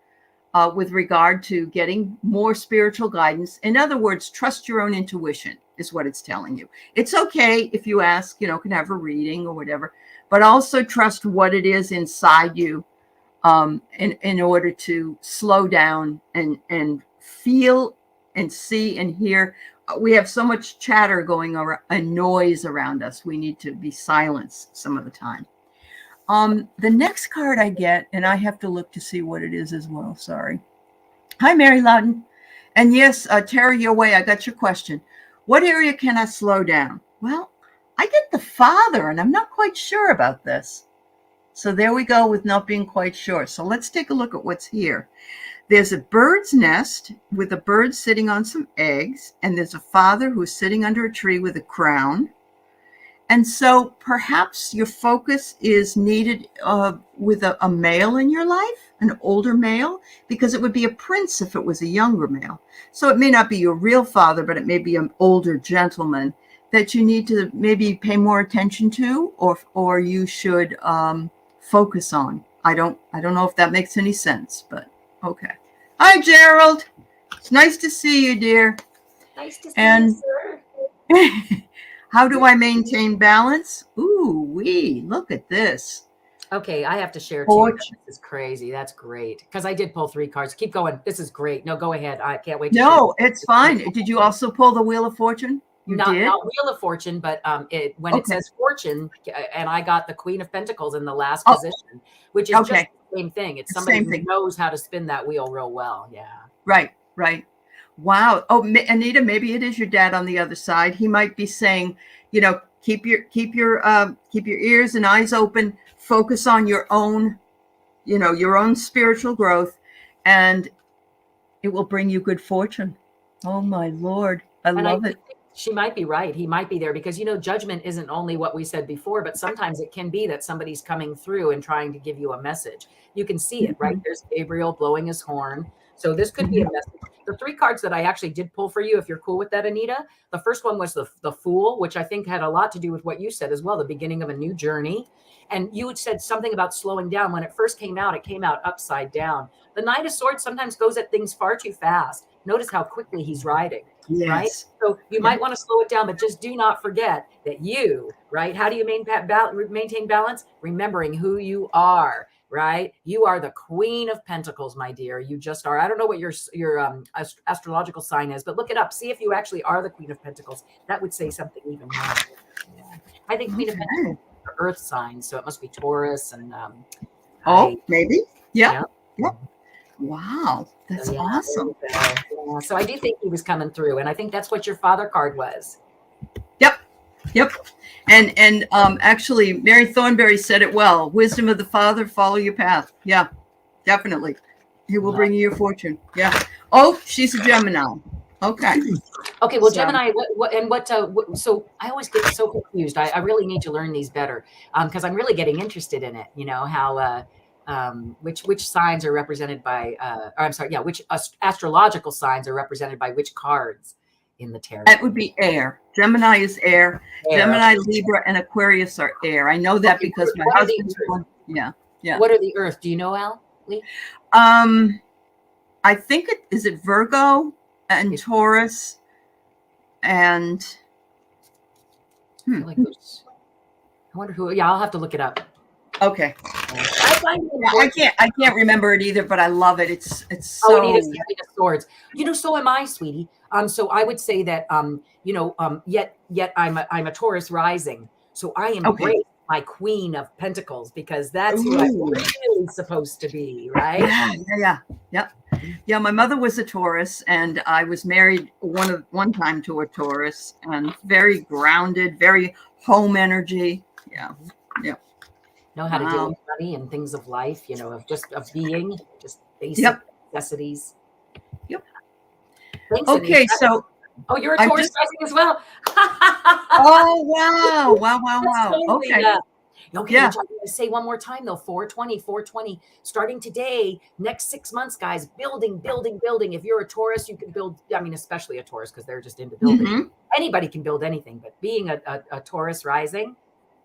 with regard to getting more spiritual guidance. In other words, trust your own intuition is what it's telling you. It's okay if you ask, can have a reading or whatever, but also trust what it is inside you in order to slow down and feel and see and hear. We have so much chatter going around and noise around us. We need to be silenced some of the time. The next card I get, and I have to look to see what it is as well. Sorry. Hi, Mary Loudon. And yes, Tara, your way. I got your question. What area can I slow down? Well, I get the Father, and I'm not quite sure about this. So there we go with not being quite sure. So let's take a look at what's here. There's a bird's nest with a bird sitting on some eggs, and there's a father who's sitting under a tree with a crown. And so perhaps your focus is needed with a male in your life, an older male, because it would be a prince if it was a younger male. So it may not be your real father, but it may be an older gentleman that you need to maybe pay more attention to, or you should focus on. I don't know if that makes any sense, but okay. Hi, Gerald. It's nice to see you, dear. Nice to see you, sir. How do I maintain balance? Ooh, look at this. Okay, I have to share too. This is crazy. That's great. Because I did pull 3 cards. Keep going. This is great. No, go ahead. I can't wait to No, it's fine. Did you also pull the Wheel of Fortune? You not did? Not Wheel of Fortune, but when it says Fortune, and I got the Queen of Pentacles in the last position, which is just the same thing. It's somebody who knows how to spin that wheel real well. Yeah. Right. Wow. Oh, Anita, maybe it is your dad on the other side. He might be saying, keep your ears and eyes open. Focus on your own spiritual growth, and it will bring you good fortune. Oh my Lord, I love it. She might be right. He might be there because, judgment isn't only what we said before, but sometimes it can be that somebody's coming through and trying to give you a message. You can see it, right? There's Gabriel blowing his horn. So this could be a message. The 3 cards that I actually did pull for you, if you're cool with that, Anita, the first one was the Fool, which I think had a lot to do with what you said as well, the beginning of a new journey. And you had said something about slowing down. When it first came out, it came out upside down. The Knight of Swords sometimes goes at things far too fast. Notice how quickly he's riding, right? So you might want to slow it down, but just do not forget that you, right? How do you maintain balance? Remembering who you are, right? You are the Queen of Pentacles, my dear. You just are. I don't know what your astrological sign is, but look it up. See if you actually are the Queen of Pentacles. That would say something even more. Yeah. I think Queen of Pentacles are Earth signs, so it must be Taurus and. Maybe. Yeah. Wow, that's awesome. Yeah. So I do think he was coming through, and I think that's what your Father card was. Yep. And actually, Mary Thornberry said it well. Wisdom of the Father, follow your path. Yeah, definitely. He will bring you your fortune. Yeah. Oh, she's a Gemini. Okay. Okay. Well, Gemini. So I always get so confused. I really need to learn these better because I'm really getting interested in it. How. Which signs are represented by, which astrological signs are represented by which cards. in the tarot? That would be air. Gemini is air. Air. Gemini, Libra, and Aquarius are air. I know that because my husband's one. Yeah. Yeah. What are the Earth? Do you know, Al? Lee? I think is it Virgo and Taurus and I feel like there's, I wonder who. Yeah, I'll have to look it up. okay. I find it important. I can't remember it either, but I love it. It's so. Oh, and it is the Queen of Swords. You know, so am I, sweetie. So I would say that you know, yet I'm a Taurus rising. So I embrace my Queen of Pentacles because that's who I'm really supposed to be, right? Yeah. My mother was a Taurus, and I was married one time to a Taurus, and very grounded, very home energy. Yeah. Know how to deal with money and things of life, you know, of being, just basic necessities. Yep. Thanks, okay, Anita. so you're a Taurus rising as well. Oh wow. Totally, Okay. yeah. Okay, Yeah. which I'm going to say one more time though, 420, starting today, next 6 months, guys, building. If you're a Taurus, you can build, I mean, especially a Taurus, because they're just into building. Anybody can build anything, but being a Taurus rising,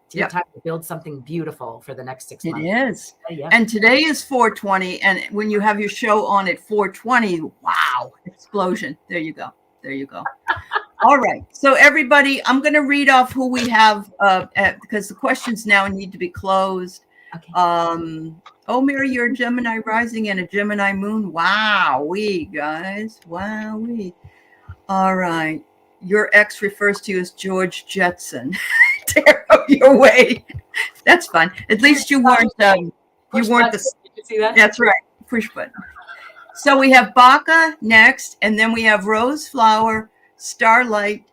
it's your time to build something beautiful for the next 6 months. It is. And today is 420, and when you have your show on at 420, wow, explosion. There you go. All right. So everybody, I'm going to read off who we have because the questions now need to be closed. Okay. Mary, you're a Gemini rising and a Gemini moon. Wow-wee, guys. Wow-wee. All right. Your ex refers to you as George Jetson. Tarot your way. That's fun. At least you weren't the. Did you see that? That's right. Push button. So we have Baca next, and then we have Rose Flower, Starlight,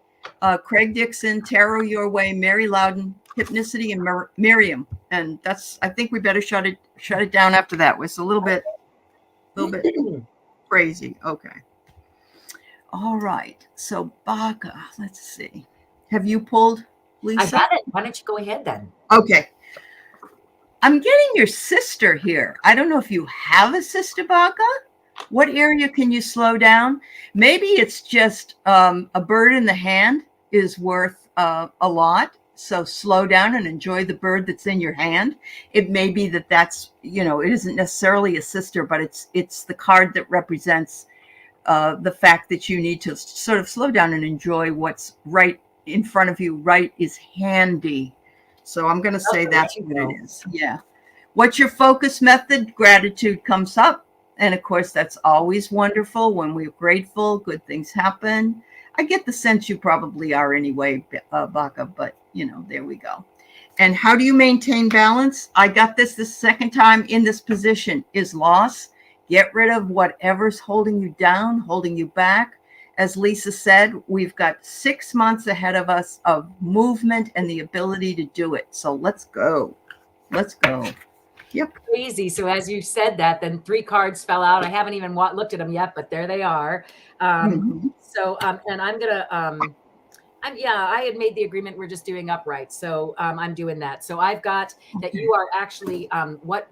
Craig Dixon, Tarot Your Way, Mary Loudon, Hypnicity, and Miriam. And I think we better shut it down after that. It's a little bit crazy. Okay. All right. So Baca, let's see. Have you pulled, Lisa? I got it. Why don't you go ahead then? Okay. I'm getting your sister here. I don't know if you have a sister, Baca. What area can you slow down? Maybe it's just a bird in the hand is worth a lot. So slow down and enjoy the bird that's in your hand. It may be that's, it isn't necessarily a sister, but it's the card that represents the fact that you need to sort of slow down and enjoy what's right in front of you. Right is handy. So I'm going to say that's what it is. Yeah. What's your focus method? Gratitude comes up. And of course, that's always wonderful. When we're grateful, good things happen. I get the sense you probably are anyway, Baca, but there we go. And how do you maintain balance? I got this the second time in this position is loss. Get rid of whatever's holding you down, holding you back. As Lisa said, we've got 6 months ahead of us of movement and the ability to do it. So let's go. Yep. Crazy. So as you said that, then 3 cards fell out. I haven't even looked at them yet, but there they are. So, and I'm going to, I had made the agreement. We're just doing upright. So I'm doing that. So I've got that you are actually, what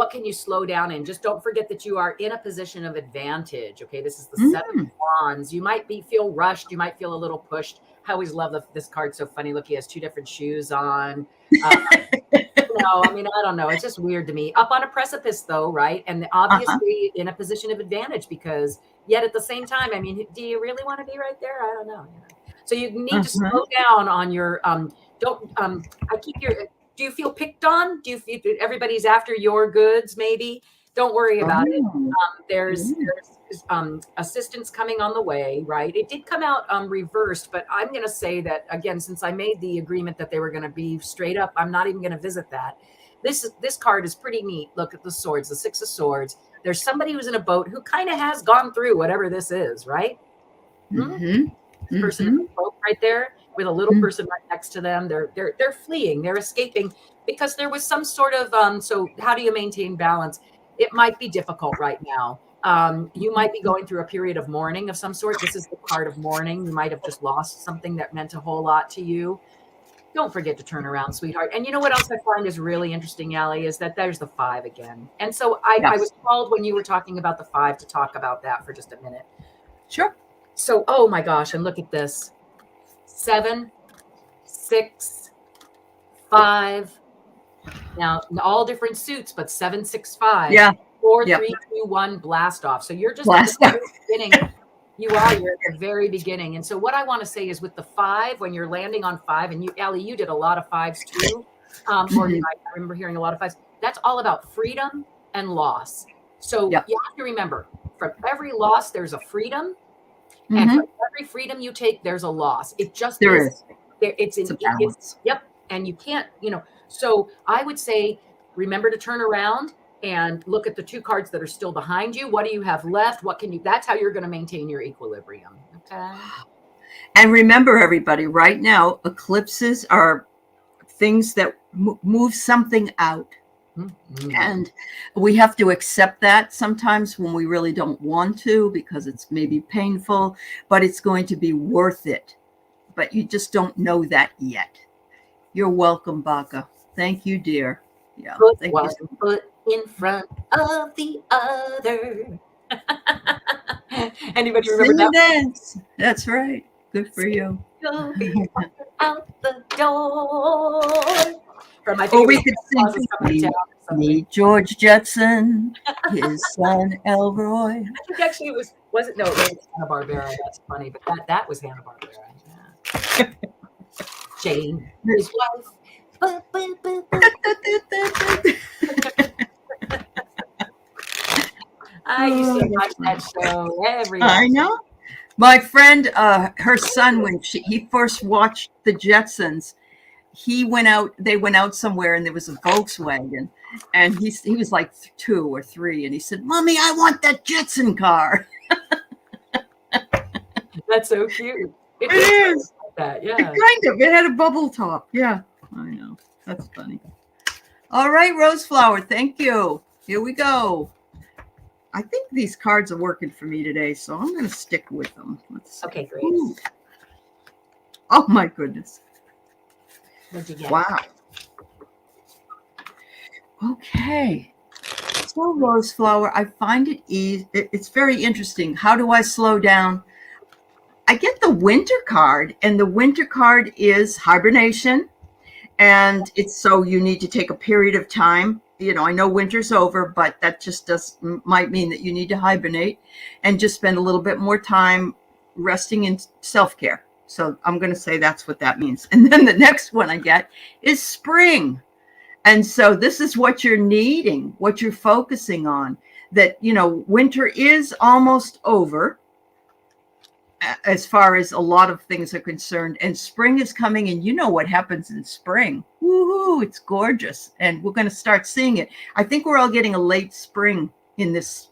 can you slow down in? Just don't forget that you are in a position of advantage. Okay. This is the 7 of Wands. You might feel rushed. You might feel a little pushed. I always love this card. So funny. Look, he has 2 different shoes on. I don't know. It's just weird to me. Up on a precipice though, right? And obviously in a position of advantage because yet at the same time, do you really want to be right there? I don't know. So you need to slow down on your, do you feel picked on? Do you feel everybody's after your goods? Maybe don't worry about it. There's assistance coming on the way, right? It did come out reversed, but I'm going to say that again, since I made the agreement that they were going to be straight up, I'm not even going to visit that. This card is pretty neat. Look at the swords, the 6 of Swords. There's somebody who's in a boat who kind of has gone through whatever this is, right? This person in the boat right there with a little person right next to them. They're fleeing, they're escaping because there was some sort of so how do you maintain balance? It might be difficult right now. You might be going through a period of mourning of some sort. This is the card of mourning. You might have just lost something that meant a whole lot to you. Don't forget to turn around, sweetheart. And you know what else I find is really interesting, Allie, is that there's the 5 again. And so I was called when you were talking about the 5 to talk about that for just a minute. Sure. So, oh my gosh, and look at this. 7, 6, 5. Now, all different suits, but 7, 6, 5. Yeah. 4, Yep. 3, 2, 1, blast off. So you're just at Blast the off. very beginning. You're at the very beginning. And so what I want to say is with the 5, when you're landing on 5, and you, Allie, you did a lot of 5s too. Or Mhm. I remember hearing a lot of 5s. That's all about freedom and loss. So Yep. you have to remember, from every loss, there's a freedom. And Mhm. for every freedom you take, there's a loss. It just There is. is. It's It's in, a balance. yep. And you can't, so I would say, remember to turn around and look at the 2 cards that are still behind you. What do you have left? That's how you're going to maintain your equilibrium. Okay. And remember, everybody, right now, eclipses are things that move something out. Mm-hmm. And we have to accept that sometimes when we really don't want to, because it's maybe painful, but it's going to be worth it. But you just don't know that yet. You're welcome, Baka. Thank you, dear. Yeah. Put Thank you. one foot in front of the other. Anybody remember Sing that? and dance. That's right. Good for you. You'll be out the door. From I think Or it was we could Santa Claus is sing coming to town or something. meet George Jetson, his son Elroy. I think actually it was it? No, it was Hanna Barbera. That's funny, but that was Hanna Barbera. Yeah. Jane, his wife. I used to watch that show every I afternoon. know. My friend, her son, when he first watched the Jetsons, he went out. They went out somewhere, and there was a Volkswagen, and he was like 2 or 3, and he said, "Mommy, I want that Jetson car." That's so cute. It is. Like that, yeah. Kind of. It had a bubble top. Yeah, I know. That's funny. All right, Roseflower. Thank you. Here we go. I think these cards are working for me today, so I'm going to stick with them. Let's see. Okay, great. Ooh. Oh my goodness. What'd you get? Wow. Okay. So, Roseflower, I find it easy. It's very interesting. How do I slow down? I get the winter card, and the winter card is hibernation. And it's so you need to take a period of time. I know winter's over, but that just might mean that you need to hibernate and just spend a little bit more time resting in self-care. So I'm going to say that's what that means. And then the next one I get is spring. And so this is what you're needing, what you're focusing on, that, winter is almost over as far as a lot of things are concerned, and spring is coming, and you know what happens in spring. Woohoo, it's gorgeous, and we're going to start seeing it. I think we're all getting a late spring in this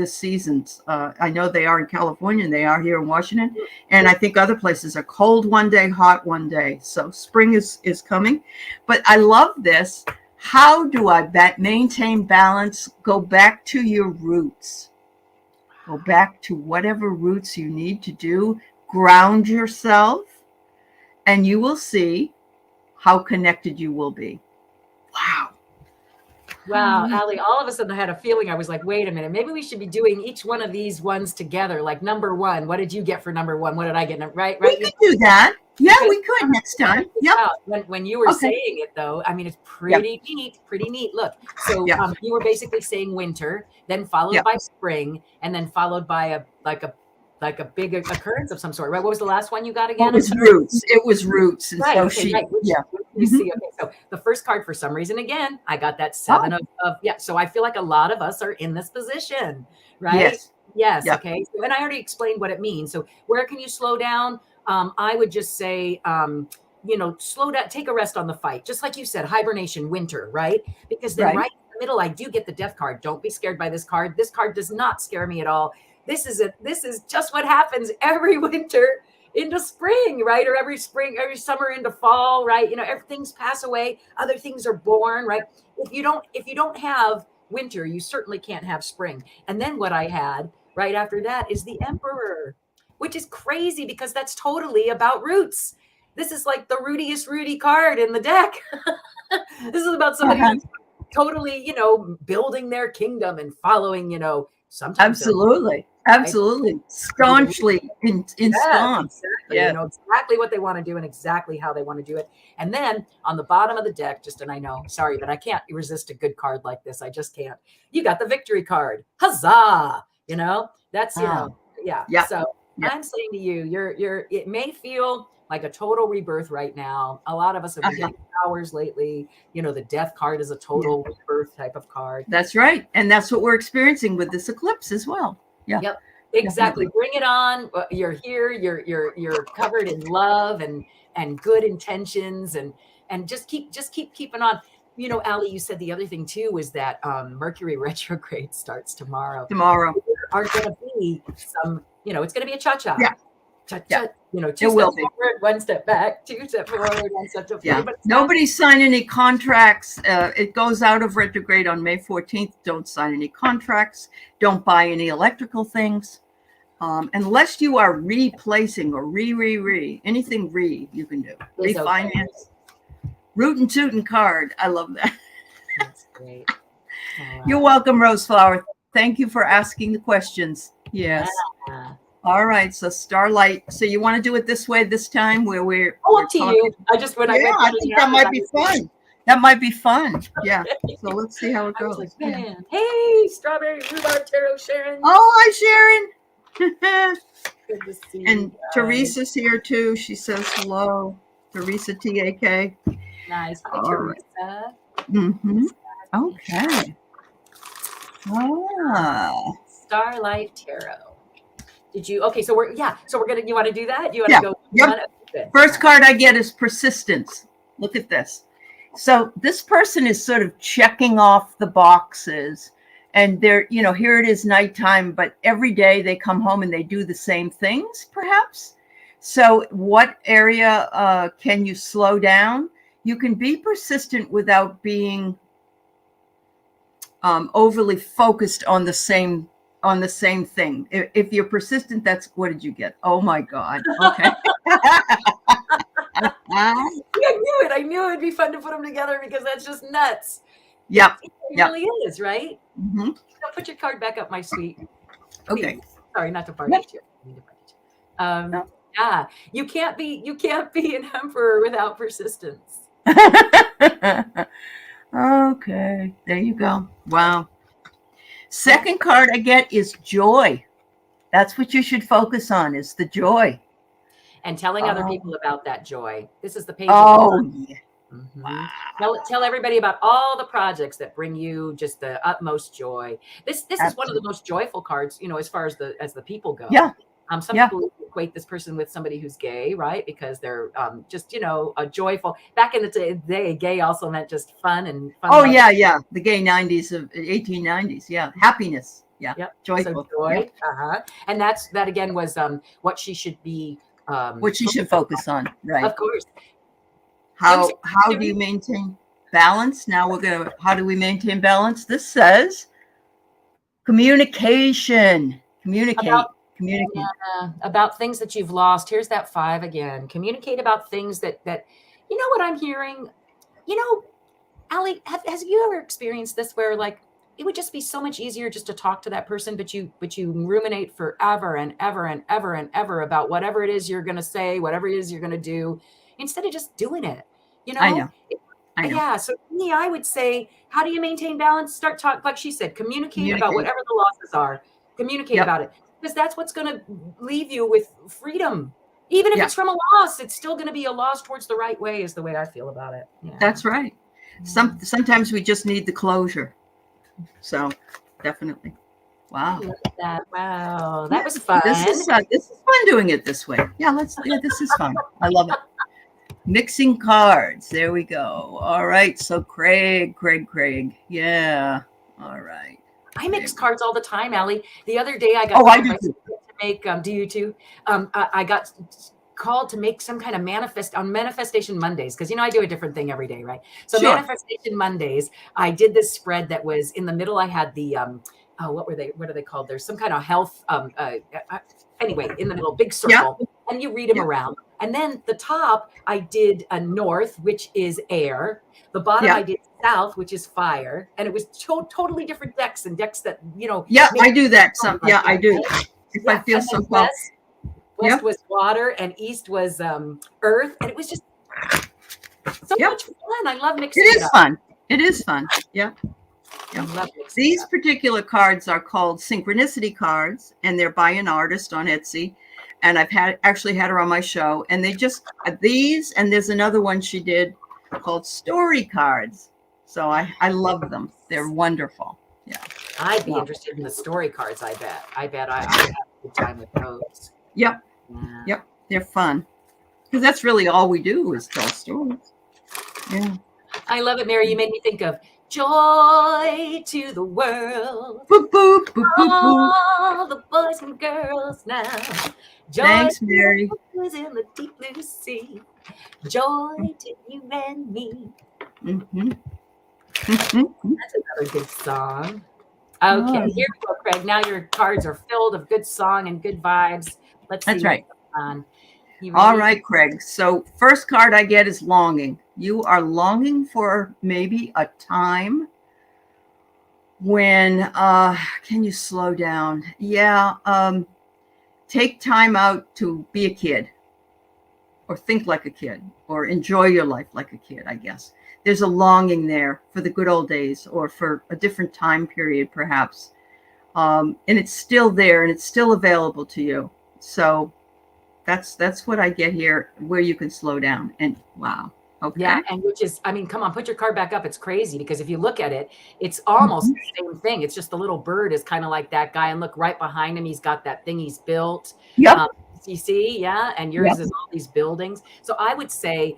season. I know they are in California, and they are here in Washington, and I think other places are cold one day, hot one day. So spring is coming. But I love this. How do I maintain balance? Go back to your roots. Go back to whatever roots you need to do. Ground yourself, and you will see how connected you will be. Wow. Wow, Allie, all of a sudden I had a feeling. I was like, wait a minute, maybe we should be doing each one of these ones together. Like number 1, what did you get for number 1? What did I get? Right. We could do that. Yeah, we could next time. Yep. When you were saying it, though, I mean, it's pretty neat. Pretty neat. Look, so you were basically saying winter, then followed by spring, and then followed by a big occurrence of some sort, right? What was the last one you got again? It was roots. It was roots. And right. So okay, right. You see, okay. So the first card, for some reason, again, I got that 7 of. So I feel like a lot of us are in this position, right? Yes. Yep. Okay. So, and I already explained what it means. So where can you slow down? I would just say, slow down, take a rest on the fight. Just like you said, hibernation, winter, right? Because then right in the middle, I do get the death card. Don't be scared by this card. This card does not scare me at all. This is just what happens every winter into spring, right? Or every spring, every summer into fall, right? Things pass away. Other things are born, right? If you don't have winter, you certainly can't have spring. And then what I had right after that is the Emperor, which is crazy because that's totally about roots. This is like the rootiest Rudy card in the deck. This is about somebody who's totally, building their kingdom and following, sometimes absolutely Absolutely. Staunchly Yes, ensconced. exactly. They Yeah. know exactly what they want to do and exactly how they want to do it. And then on the bottom of the deck, and I know, sorry, but I can't resist a good card like this. I just can't. You got the victory card. Huzzah! That's, Wow. yeah. Yeah. So Yeah. I'm saying to you, it may feel like a total rebirth right now. A lot of us have been Uh-huh. getting powers lately. The death card is a Yeah. total rebirth type of card. That's right. And that's what we're experiencing with this eclipse as well. Yeah. Yep, exactly. Definitely. Bring it on. You're here. You're covered in love and good intentions, and just keep keeping on. Allie, you said the other thing too was that Mercury retrograde starts tomorrow. Tomorrow. There are going to be some. It's going to be a cha-cha. Yeah. Cha-cha. Yeah. Two It will steps be. forward, one step back. Two steps forward, one step forward. Yeah. But Nobody's signed any contracts. It goes out of retrograde on May 14th. Don't sign any contracts. Don't buy any electrical things. Unless you are replacing or anything you can do. It's Refinance. okay. Rootin' tootin' card. I love that. That's great. You're welcome, Roseflower. Thank you for asking the questions. Yes. Yeah. All right. So Starlight. So you want to do it this way this time where we're Up to you. I think that might be fun. That might be fun. Yeah. So let's see how it goes. Like, man. Hey, Strawberry Rhubarb Tarot Sharon. Oh, hi, Sharon. Good to see And you. Teresa's here too. She says hello. Teresa TAK. Nice. Hi, All Teresa. Mm-hmm. Okay. Starlight Tarot. Did you? Okay, so we're gonna. You want to do that? You want Yeah. to go? Yep. First card I get is persistence. Look at this. So this person is sort of checking off the boxes, and they're, here it is nighttime, but every day they come home and they do the same things, perhaps. So what area can you slow down? You can be persistent without being overly focused on the same thing. If you're persistent, that's, what did you get? Oh my God. Okay. I knew it'd be fun to put them together because that's just nuts. Yep. It really is, right? Mm-hmm. So put your card back up, my sweet. Okay. Sorry, not to fart at you. No. Yeah, you can't be an emperor without persistence. Okay, there you go. Wow. Second card I get is joy. That's what you should focus on, is the joy. And telling other people about that joy. This is the page. Yeah. Mm-hmm. Wow. Tell everybody about all the projects that bring you just the utmost joy. This is one of the most joyful cards, as far as the people go. Yeah. Some people equate this person with somebody who's gay, right? Because they're just, a joyful. Back in the day, gay also meant just fun and fun. Oh, yeah. The gay 90s of 1890s. Yeah. Happiness. Yeah. Yep. Joyful. So joy. Yeah. And that again was what she should be. What she should focus on. Right. Of course. How do you maintain balance? Now how do we maintain balance? This says communication. Communicate. About things that you've lost. Here's that 5 again. Communicate about things that what I'm hearing. Allie, has you ever experienced this where like it would just be so much easier just to talk to that person, but you ruminate forever and ever and ever and ever about whatever it is you're going to say, whatever it is you're going to do, instead of just doing it. I know. Yeah. So to me, I would say, how do you maintain balance? Start talking, like she said, communicate about whatever the losses are. Communicate about it, because that's what's going to leave you with freedom. Even if it's from a loss, it's still going to be a loss towards the right way, is the way I feel about it. Yeah. That's right. Sometimes we just need the closure. So definitely. Wow. Wow. That was fun. This is fun doing it this way. Yeah, this is fun. I love it. Mixing cards. There we go. All right. So Craig. Yeah. All right. I mix cards all the time, Allie. The other day I got I do too. to make do you too? I got called to make some kind of manifestation Mondays, because I do a different thing every day, right? So sure. Manifestation Mondays, I did this spread that was in the middle. I had the what are they called? There's some kind of health anyway, in the middle, big circle, and you read them around. And then the top, I did a north, which is air. The bottom, Yeah. I did south, which is fire. And it was totally different decks and decks that, Yeah, make I do that. like I that, do. right? If I Yeah. feel And then somehow, west yep, was water and east was earth. And it was just so yep. much fun. I love It mixing it is up. fun. It is fun. Yeah. I Yeah. love mixing it These up. particular cards are called synchronicity cards, and they're by an artist on Etsy. And I've actually had her on my show. And they just these, and there's another one she did called story cards. So I love them. They're wonderful. Yeah. I'd be Wow. interested in the story cards, I bet. I bet I would have a good time with those. Yep. Yeah. Yep. They're fun. Because that's really all we do is tell stories. Yeah. I love it, Mary. You made me think of joy to the world. Boop, boop, boop, boop, boop. All the boys and girls now. Joy Thanks, to Mary. those in the deep blue sea. Joy to you and me. Mm-hmm. That's another good song. Okay, here we go, Craig. Now your cards are filled of good song and good vibes. Let's see. That's right. On. All right, Craig. So first card I get is longing. You are longing for maybe a time when can you slow down? Yeah. Take time out to be a kid, or think like a kid, or enjoy your life like a kid, I guess. There's a longing there for the good old days, or for a different time period, perhaps. And it's still there, and it's still available to you. So that's what I get here, where you can slow down. And wow. Okay. Yeah, and which is, I mean, come on, put your card back up. It's crazy because if you look at it, it's almost the same thing. It's just the little bird is kind of like that guy, and look right behind him, he's got that thing he's built. Yep. You see, yeah, and yours is all these buildings. So I would say,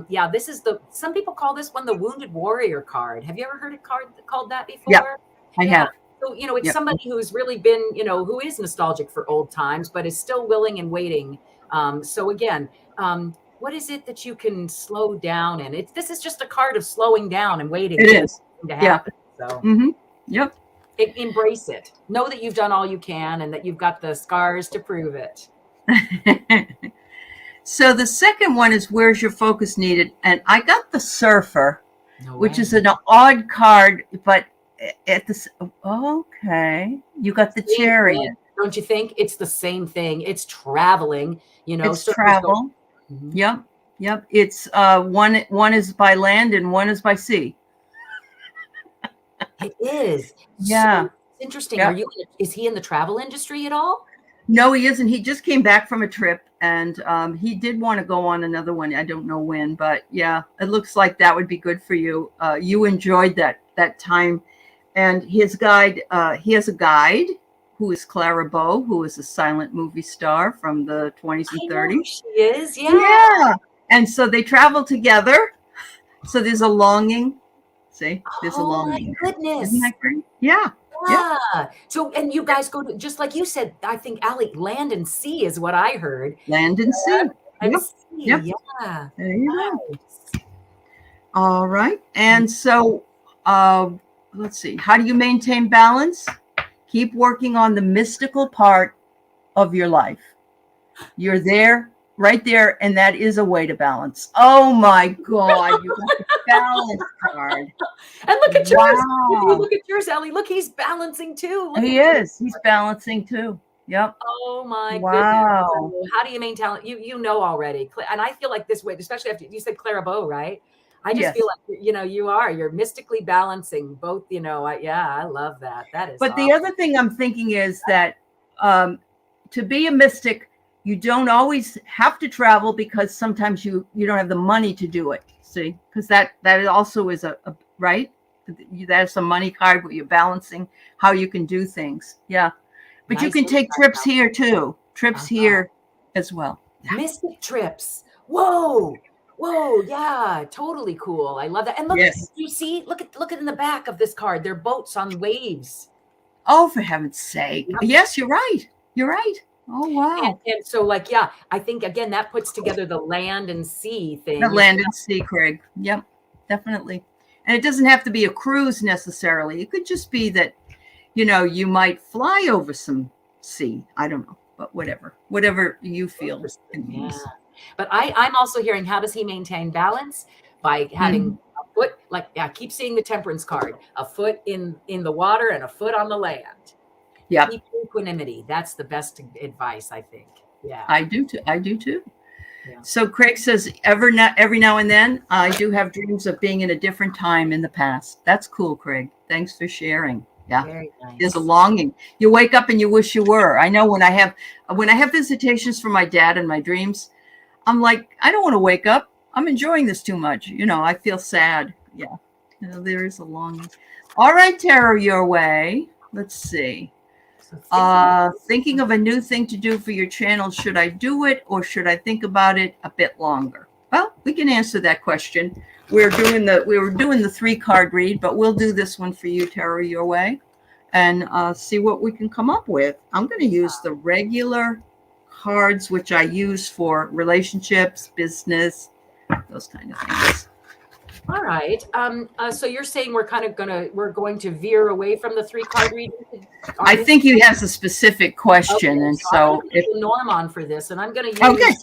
yeah, this is some people call this one the Wounded Warrior card. Have you ever heard a card called that before? Yep, I have. So, it's somebody who's really been, who is nostalgic for old times, but is still willing and waiting. So again, what is it that you can slow down in? This is just a card of slowing down and waiting. It is. To happen. So Yep. Embrace it. Know that you've done all you can and that you've got the scars to prove it. So the second one is where's your focus needed? And I got the Surfer, which is an odd card, but at this, okay, you got the Chariot. Don't you think it's the same thing? It's traveling, It's travel. Yep. It's one is by land and one is by sea. It is. Yeah. So interesting. Yep. Is he in the travel industry at all? No, he isn't. He just came back from a trip, and he did want to go on another one. I don't know when, but yeah, it looks like that would be good for you. You enjoyed that time. And his guide, he has a guide who is Clara Bow, who is a silent movie star from the 20s and 30s. She is, yeah. Yeah. And so they travel together. So there's a longing. See, there's a longing. Oh my goodness. Isn't that great? Yeah. Yeah. So, and you guys go to, just like you said, I think, Allie, land and sea is what I heard. Land and sea. And Yep. sea. Yep. Yeah. There you go. All right. And so, let's see. How do you maintain balance? Keep working on the mystical part of your life. You're there, right there, and that is a way to balance. Oh my God, you got the balance card. And look at yours. Wow. Look at yours, Ellie. Look, he's balancing too. He is. He's balancing too. Yep. Oh my wow. goodness. How do you maintain? You know already. And I feel like this way, especially after you said Clara Bow, right? I just feel like, you're mystically balancing both, I love that. That is. But awesome. The other thing I'm thinking is that to be a mystic, you don't always have to travel because sometimes you don't have the money to do it. See, because that also is a right. That's a money card where you're balancing how you can do things. Yeah. But you can take trips here too. Trips here as well. Yeah. Mystic trips. Whoa. Yeah, totally cool. I love that. And look, you see, look at in the back of this card. They're boats on waves. Oh, for heaven's sake. Yep. Yes, you're right. You're right. Oh, wow. And so I think again, that puts together the land and sea thing. The land and sea, Craig. Yep, definitely. And it doesn't have to be a cruise necessarily. It could just be that, you might fly over some sea. I don't know, but whatever you feel. Yeah. But I'm also hearing, how does he maintain balance? By having a foot, like, I keep seeing the temperance card, a foot in the water and a foot on the land. Yep. Keep equanimity. That's the best advice, I think. Yeah. I do too. I do too. Yeah. So Craig says, every now and then, I do have dreams of being in a different time in the past. That's cool, Craig. Thanks for sharing. Yeah. Very nice. There's a longing. You wake up and you wish you were. I know when I have visitations from my dad in my dreams, I'm like, I don't want to wake up. I'm enjoying this too much. I feel sad. Yeah. There is a longing. All right, Tarot, your way. Let's see. Thinking of a new thing to do for your channel. Should I do it or should I think about it a bit longer? Well, we can answer that question. We were doing the 3-card read, but we'll do this one for you, Tarot, your way, and see what we can come up with. I'm going to use the regular cards, which I use for relationships, business, those kind of things. All right. So you're saying we're going to veer away from the 3-card reading? I think he has a specific question, okay, and so so I'm going to put Norm on for this, and I'm going to use okay.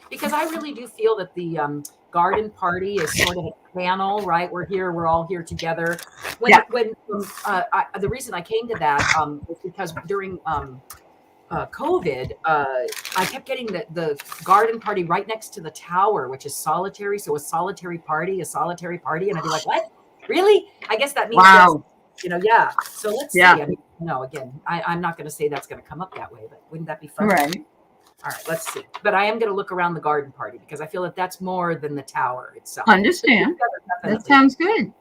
because I really do feel that the garden party is sort of a panel, right? We're all here together. The reason I came to that was because during COVID, I kept getting the garden party right next to the tower, which is solitary. So a solitary party, and I'd be like, what? Really? I guess that means, wow. Yeah. So let's see. I mean, again, I'm not going to say that's going to come up that way, but wouldn't that be fun? Right. All right, let's see. But I am going to look around the garden party because I feel that that's more than the tower itself. Understand. That sounds good.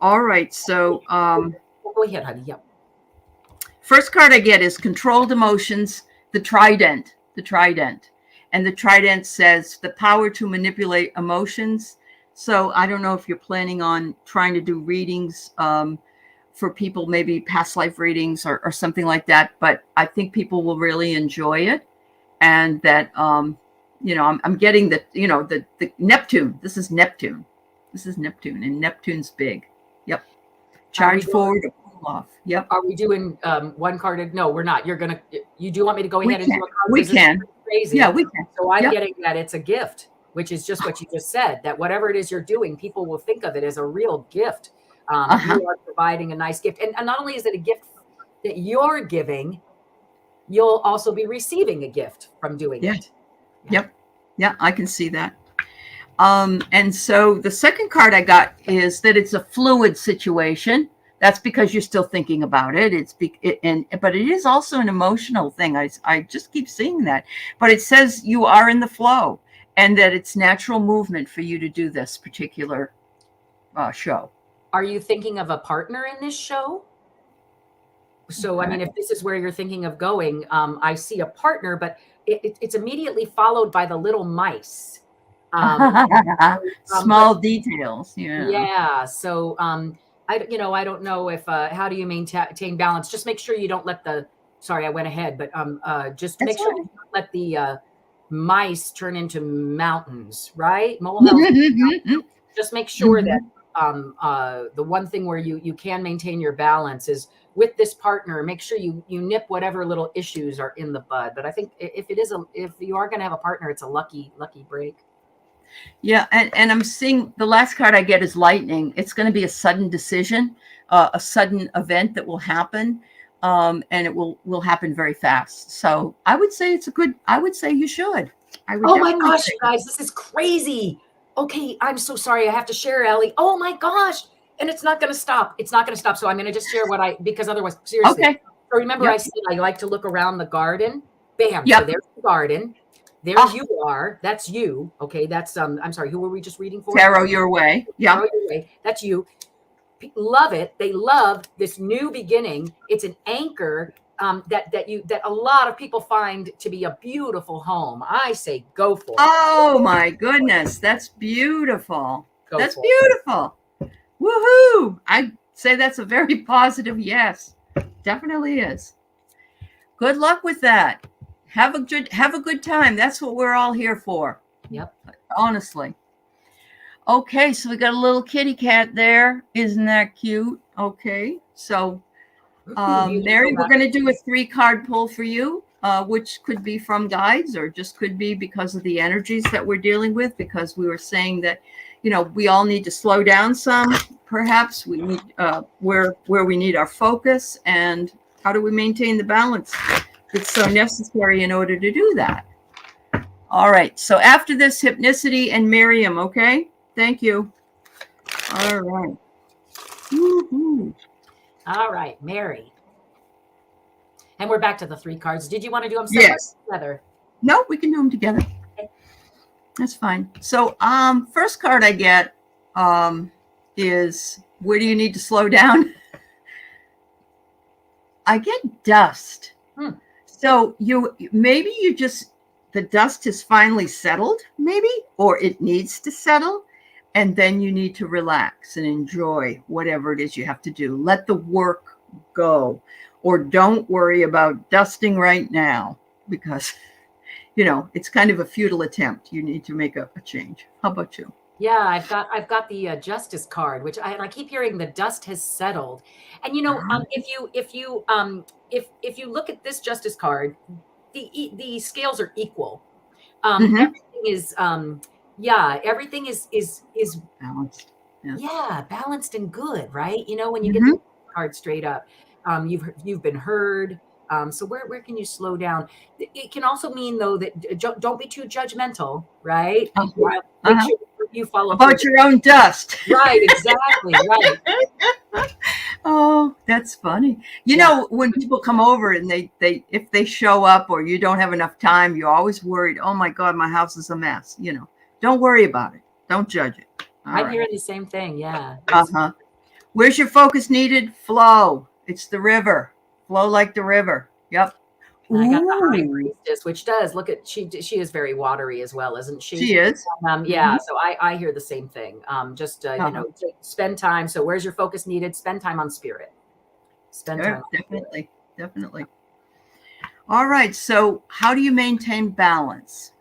All right. So go ahead, honey. Yep. First card I get is Controlled Emotions, the Trident. And the Trident says the power to manipulate emotions. So I don't know if you're planning on trying to do readings for people, maybe past life readings or something like that. But I think people will really enjoy it. And that, I'm getting the Neptune. This is Neptune. And Neptune's big. Yep. Charge forward or pull off. Yep. Are we doing one carded? No, we're not. You do want me to go ahead and do a card? We can. Crazy. Yeah, we can. So I'm getting that it's a gift, which is just what you just said, that whatever it is you're doing, people will think of it as a real gift. You are providing a nice gift. And not only is it a gift that you're giving, you'll also be receiving a gift from doing it. Yep. Yeah, I can see that. And so the second card I got is that it's a fluid situation. That's because you're still thinking about it. But it is also an emotional thing. I just keep seeing that. But it says you are in the flow and that it's natural movement for you to do this particular show. Are you thinking of a partner in this show? So, I mean, if this is where you're thinking of going, I see a partner, but it's immediately followed by the little mice. Small details. Yeah. Yeah. So, I don't know if, how do you maintain balance? Just make sure you don't let sorry, I went ahead, but just make sure you don't let the mice turn into mountains, right? Just make sure that the one thing where you can maintain your balance is with this partner. Make sure you nip whatever little issues are in the bud. But I think if you are going to have a partner, it's a lucky break. Yeah, and I'm seeing the last card I get is Lightning. It's going to be a sudden decision, a sudden event that will happen, and it will happen very fast. So I would say I would say you should. Oh my gosh, guys, this is crazy. Okay, I'm so sorry. I have to share, Ellie. Oh my gosh. And it's not going to stop. So I'm going to just share because otherwise, seriously. Okay. So remember I said I like to look around the garden. Bam. Yep. So there's the garden. There you are. That's you. Okay. That's, I'm sorry. Who were we just reading for? Tarot Your Way. Yeah. Tarot Your Way. That's you. Love it. They love this new beginning. It's an anchor that a lot of people find to be a beautiful home. I say go for it. Oh my goodness. That's beautiful. That's beautiful. Woohoo. I say that's a very positive yes. Definitely is. Good luck with that. Have a good time. That's what we're all here for. Yep. Honestly. Okay, so we got a little kitty cat there. Isn't that cute? Okay. So Mary, we're going to do a 3-card pull for you. which could be from guides or just could be because of the energies that we're dealing with, because we were saying that, we all need to slow down some. Perhaps we need where we need our focus, and how do we maintain the balance that's so necessary in order to do that. All right. So after this, Hypnicity and Miriam. Okay. Thank you. All right. Woo-hoo. All right, Mary. And we're back to the 3 cards. Did you want to do them separate Yes. or together? No, we can do them together. Okay. That's fine. So, first card I get is, where do you need to slow down? I get dust. So maybe the dust has finally settled, maybe, or it needs to settle. And then you need to relax and enjoy whatever it is you have to do. Let the work go, or don't worry about dusting right now, because, it's kind of a futile attempt. You need to make a change. How about you? Yeah, I've got the Justice card, which I keep hearing the dust has settled. And if you look at this Justice card, the scales are equal. Everything is everything is Balanced. yeah, balanced and good, right? When you get the card straight up, you've been heard. So where can you slow down? It can also mean, though, that don't be too judgmental, right? Make sure you follow about your own dust. Right, exactly, right. Oh, that's funny. When people come over and if they show up or you don't have enough time, you're always worried. Oh my God, my house is a mess. Don't worry about it. Don't judge it. I'm hearing the same thing. Yeah. Where's your focus needed? Flow. It's the river. Flow like the river. Yep. And I got the High Priestess, which does look at she is very watery as well, isn't she? She is. Yeah. So I hear the same thing. Spend time. So where's your focus needed? Spend time on spirit. Spend time. Definitely. All right. So how do you maintain balance?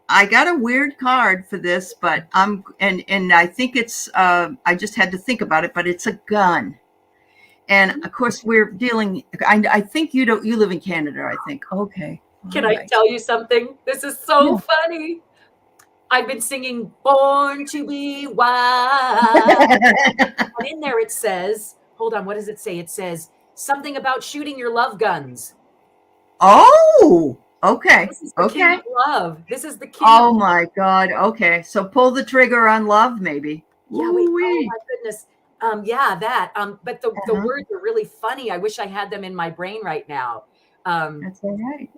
I got a weird card for this, but and I think it's I just had to think about it, but it's a gun. And of course we're dealing, I think you live in Canada, I think. Okay. Can I tell you something? This is so funny. I've been singing Born to Be Wild. And in there it says, hold on, what does it say? It says something about shooting your love guns. Oh, okay. This is the king of love. This is the king. Oh my God. Okay. So pull the trigger on love, maybe. Yeah, wait, oh my goodness. But the words are really funny. I wish I had them in my brain right now. That's all right.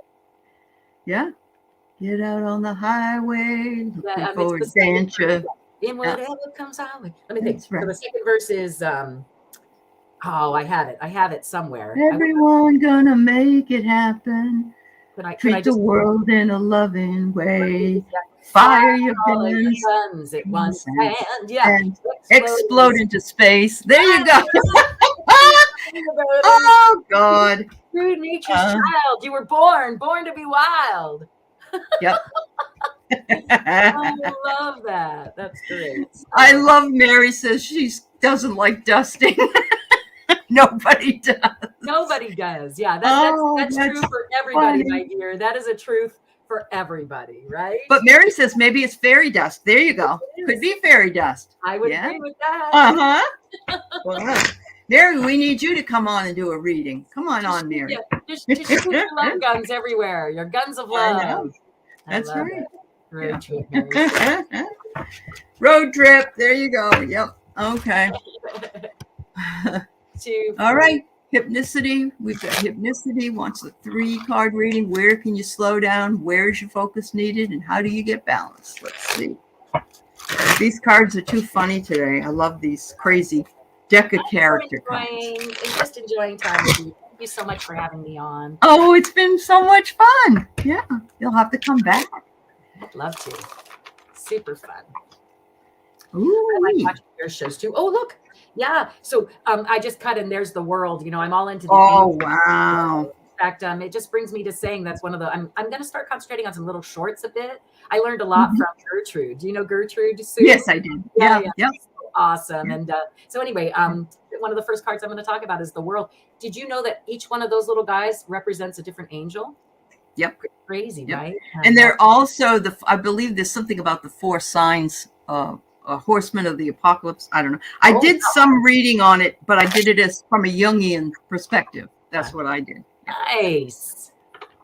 Yeah. Get out on the highway. Looking for adventure. In whatever comes our way. Let me think. Right. So the second verse is I have it somewhere. Everyone gonna make it happen. Treat the world in a loving way. Fire your guns at once and explode into space. There you go. Oh God. True nature's child. You were born to be wild. Yep. I love that. That's great. I love Mary says she doesn't like dusting. Nobody does. Nobody does. Yeah, that's true for everybody, my dear. That is a truth for everybody, right? But Mary says maybe it's fairy dust. There you go. Could be fairy dust. I would agree with that. Well, Mary, we need you to come on and do a reading. Come on, Mary. Yeah, just shoot your love guns everywhere. Your guns of love. I know. That's right. Road trip, Mary. Road trip. There you go. Yep. Okay. All right. Hypnicity. We've got Hypnicity wants a 3-card reading. Where can you slow down? Where is your focus needed? And how do you get balanced? Let's see. These cards are too funny today. I love these crazy deck of character cards. Just enjoying time with you. Thank you so much for having me on. Oh, it's been so much fun. Yeah. You'll have to come back. I'd love to. Super fun. Ooh. I like watching your shows too. Oh, look. Yeah. So I just cut and there's the world. I'm all into the wow. In fact, it just brings me to saying that's one of the I'm going to start concentrating on some little shorts a bit. I learned a lot from Gertrude. Do you know Gertrude? Yes, I did. Yeah. Yep. So awesome. And so anyway, one of the first cards I'm going to talk about is the world. Did you know that each one of those little guys represents a different angel? Yep. Crazy, Yep. right? And they're also I believe there's something about the four signs, horsemen of the apocalypse. I don't know. I Oh, did some reading on it, but I did it as from a Jungian perspective. That's what I did. Yeah. nice.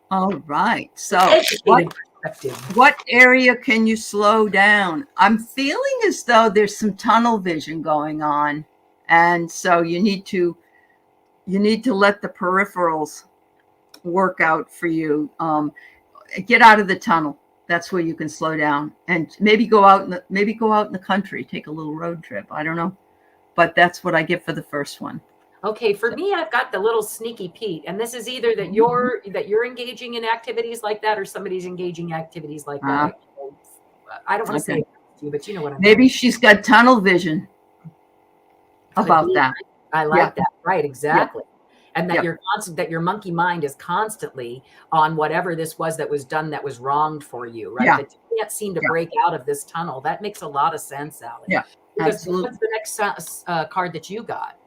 All right. So Educated perspective. what area can you slow down? I'm feeling as though there's some tunnel vision going on. And so you need to let the peripherals work out for you. Get out of the tunnel. That's where you can slow down, and maybe go out in the country, take a little road trip. I don't know, but that's what I get for the first one. Okay, for me, I've got the little sneaky Pete, and this is either that you're engaging in activities like that, or somebody's engaging activities like that. I don't want to say it to you, but you know what I'm maybe she's got tunnel vision about that. I like that. Right, exactly. Yeah. And that your monkey mind is constantly on whatever this was that was done that was wronged for you, right? Yeah. That you can't seem to break out of this tunnel. That makes a lot of sense, Allie. Yeah, because absolutely. what's the next card that you got?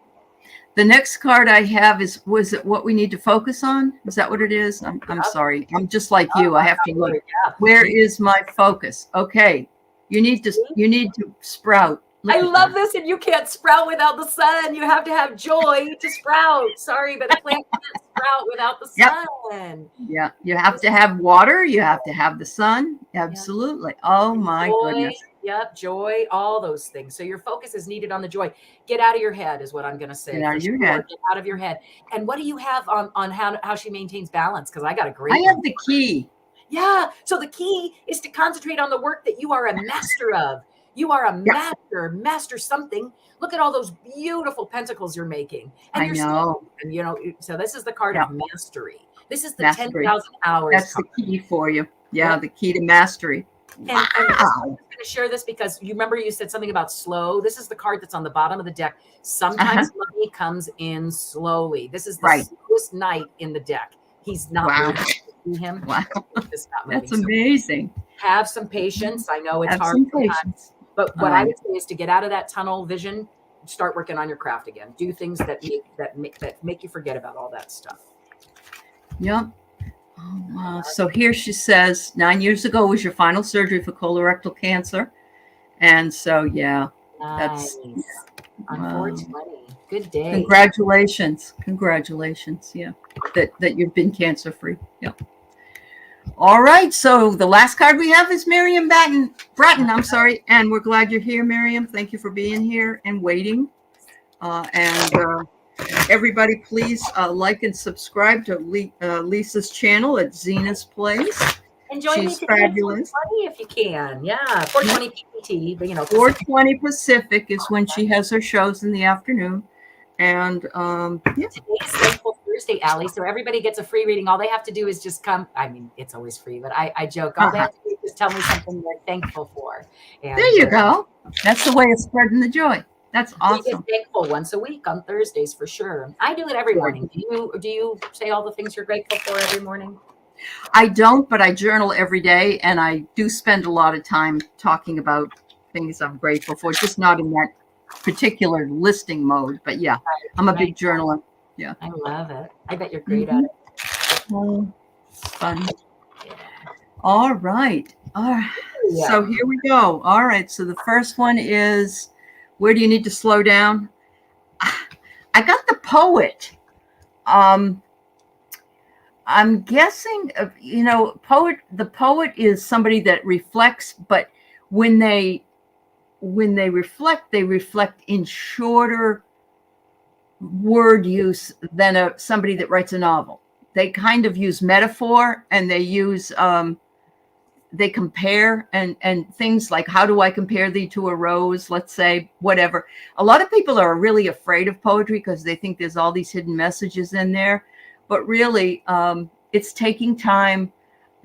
The next card I have was it what we need to focus on? Is that what it is? I'm sorry. I'm just like you. I have to look. Where is my focus? Okay. You need to sprout. I love this, and you can't sprout without the sun. You have to have joy to sprout. Sorry, but a plant can't sprout without the sun. Yeah, you have to have water. You have to have the sun. Absolutely. Oh my goodness. Yep, joy, all those things. So your focus is needed on the joy. Get out of your head is what I'm going to say. Get out of your head. Get out of your head. And what do you have on how she maintains balance? Because I got a great. I have the key. Yeah. So the key is to concentrate on the work that you are a master of. You are a master something. Look at all those beautiful pentacles you're making. And I know. And so this is the card of mastery. This is the Mastery. 10,000 hours. That's card. the key for you. Yeah, the key to mastery. And I'm going to share this because you remember you said something about slow. This is the card that's on the bottom of the deck. Sometimes money comes in slowly. This is the slowest knight in the deck. He's not moving. Him. Wow. It's not moving. That's amazing. So have some patience. I know it's have hard. Some patience. But what I would say is to get out of that tunnel vision, start working on your craft again. Do things that make you forget about all that stuff. Yep. Oh, wow. So here she says, 9 years ago was your final surgery for colorectal cancer. And so, nice. On 420. Good day. Congratulations. Yeah. That you've been cancer free. Yeah. All right. So the last card we have is Miriam Bratton. I'm sorry. And we're glad you're here, Miriam. Thank you for being here and waiting. Everybody, please like and subscribe to Lisa's channel at Zina's Place. And join She's me fabulous. 420 if you can. Yeah, 420 PPT. But 4:20 Pacific is when she has her shows in the afternoon. And Today's Thankful Thursday, Allie. So everybody gets a free reading. All they have to do is just come. I mean, it's always free, but I joke. All they have to do is just tell me something they're thankful for. And, there you go. That's the way of spreading the joy. That's awesome. We get thankful once a week on Thursdays for sure. I do it every morning. Do you say all the things you're grateful for every morning? I don't, but I journal every day, and I do spend a lot of time talking about things I'm grateful for, just not in that particular listing mode. But yeah, I'm a big journaler. Yeah. I love it. I bet you're great at it. Oh, fun. All right. So here we go. All right. So the first one is, where do you need to slow down? I got the poet. I'm guessing, the poet is somebody that reflects, but when they reflect in shorter word use than somebody that writes a novel. They kind of use metaphor, and they use they compare and things like, how do I compare thee to a rose? Let's say, whatever. A lot of people are really afraid of poetry because they think there's all these hidden messages in there. But really, it's taking time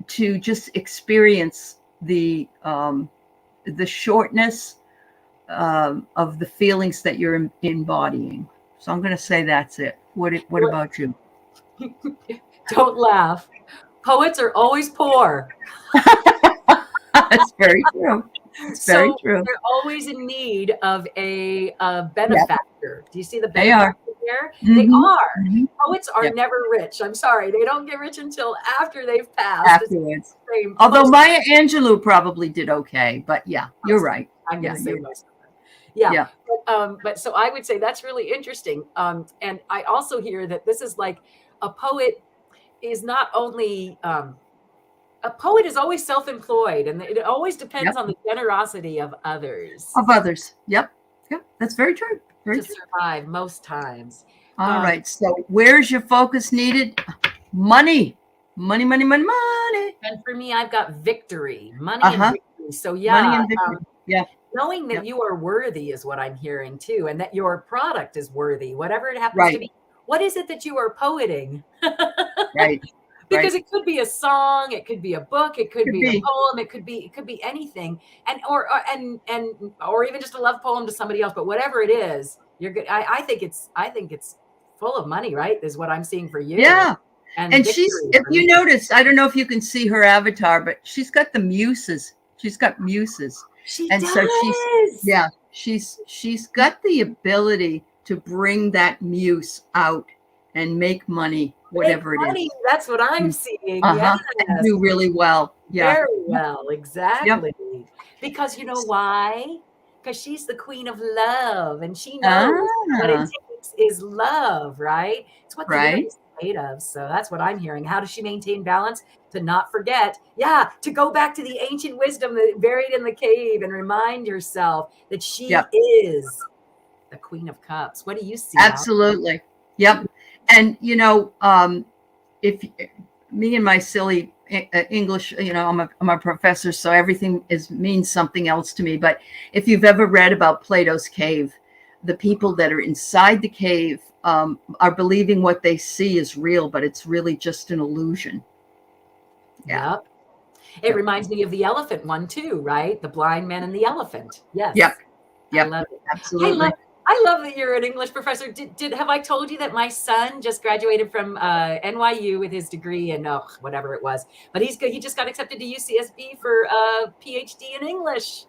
to just experience the shortness of the feelings that you're embodying. So I'm going to say that's it. What about you? Don't laugh. Poets are always poor. That's very true. It's very So true. they're always in need of a Yep, benefactor. Do you see the they are. benefactor there? They Hmm. are. Hmm. Poets are Yep, never rich. I'm sorry. They don't get rich until after they've passed. It's afterwards. the same. Although Most Maya Angelou probably did okay, but yeah, you're most, right. I'm going Yeah, to say you're right. most of them. Yeah. Yeah. But so I would say that's really interesting. And I also hear that this is like a poet is not only a poet is always self-employed, and it always depends Yep. on the generosity of others Of others. Yep. Yep. That's very true. Very to true. survive most times. All Um, right. So where's your focus needed? Money. Money, money, money, money. and for me, I've got victory, money and Uh-huh. victory. So Money yeah, and victory. Yeah. knowing that Yep. you are worthy is what I'm hearing too, and that your product is worthy, whatever it happens to Right. be. What is it that you are poeting? Right. Because Right. it could be a song, it could be a book, it could Could be a be. poem, it could be anything, and or even just a love poem to somebody else. But whatever it is, you're good. I think it's full of money, right? Is what I'm seeing for you, Yeah. and And she's, victory if for you me. notice, I don't know if you can see her avatar, but she's got the muses. She's got muses. She And so does. yeah, she's got the ability to bring that muse out and make money, Make whatever it money. is. That's what I'm seeing. Uh-huh. And Yes. do really well. Yeah. Very Yep. well, Yep. exactly. Because you know why? Because she's the queen of love and she knows what it Ah, takes is love, right? It's what the right. universe is made of. So that's what I'm hearing. How does she maintain balance? To not forget, yeah, to go back to the ancient wisdom that buried in the cave and remind yourself that she Yep. is the Queen of Cups. What do you see out? Absolutely. Yep. And if me and my silly English, I'm a professor, so everything means something else to me. But if you've ever read about Plato's cave, the people that are inside the cave are believing what they see is real, but it's really just an illusion. Yeah. Yep. It Yep. reminds me of the elephant one too, right? The blind man and the elephant. Yep. Yes. I Yep. love it. I love Absolutely. I love that you're an English professor. Did have I told you that my son just graduated from NYU with his degree in whatever it was? But he's good. He just got accepted to UCSB for a PhD in English.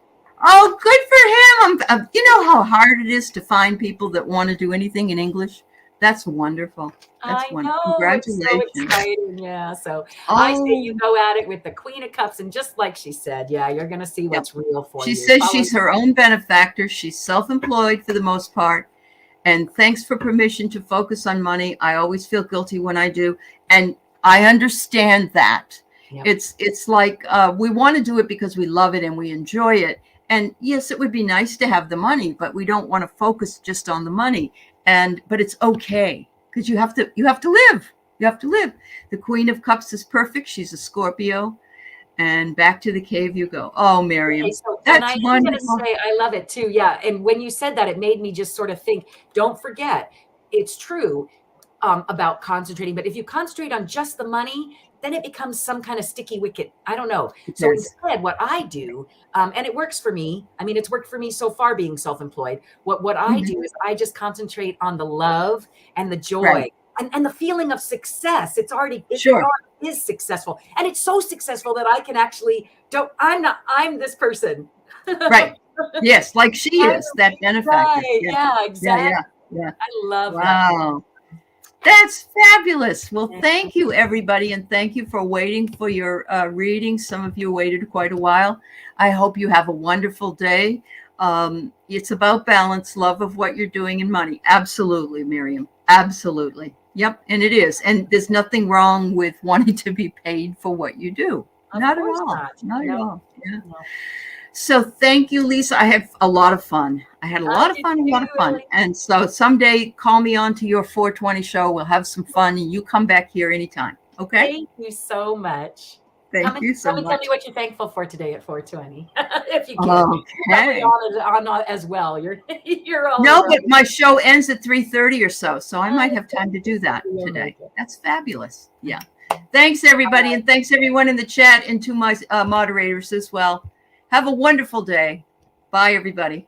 Oh, good for him. You know how hard it is to find people that want to do anything in English? That's wonderful. That's I wonderful. know it's so Congratulations. exciting. Yeah. So I say you Oh, go at it with the Queen of Cups, and just like she said, yeah, you're gonna see yep. what's real for She you. says Follow. she's her own benefactor. She's self-employed for the most part. And thanks for permission to focus on money. I always feel guilty when I do. And I understand that. Yep. It's like we want to do it because we love it and we enjoy it. And yes, it would be nice to have the money, but we don't want to focus just on the money. But it's okay because you have to live. You have to live. The Queen of Cups is perfect. She's a Scorpio. And back to the cave you go. Oh, Okay, Miriam, so and I that's am gonna wonderful. say I love it too. Yeah. And when you said that, it made me just sort of think, don't forget, it's true about concentrating, but if you concentrate on just the money, then it becomes some kind of sticky wicket. I don't know. It So is. instead, what I do, and it works for me. I mean, it's worked for me so far being self-employed. What I Mhm. do is I just concentrate on the love and the Right. joy and the feeling of success. It Sure. already is successful. And it's so successful that I can actually don't I'm not I'm this person. Right. Yes, like she I'm is, that benefactor. right. Yeah. Yeah, Yeah, exactly. yeah, yeah. I love that. Wow. That's fabulous. Well, thank you, everybody, and thank you for waiting for your reading. Some of you waited quite a while. I hope you have a wonderful day. It's about balance, love of what you're doing, and money. Absolutely, Miriam. Absolutely. Yep, and it is. And there's nothing wrong with wanting to be paid for what you do. Of Not at course all. not. Not at No, all. Yeah. no. So thank you, Lisa. I had a lot of fun. I had a I lot of did fun, a lot too, of fun. Ellie. And so someday call me on to your 420 show. We'll have some fun and you come back here anytime. Okay. Thank you so much. Thank you so Come and tell me much. what you're thankful for today at 420, if you can. Probably Okay. on as well. You're all No, over. but my show ends at 3:30 or so. So I might have Okay. time to do that You'll today. make it. That's fabulous. Yeah. Thanks, everybody. And thanks, everyone in the chat and to my moderators as well. Have a wonderful day. Bye, everybody.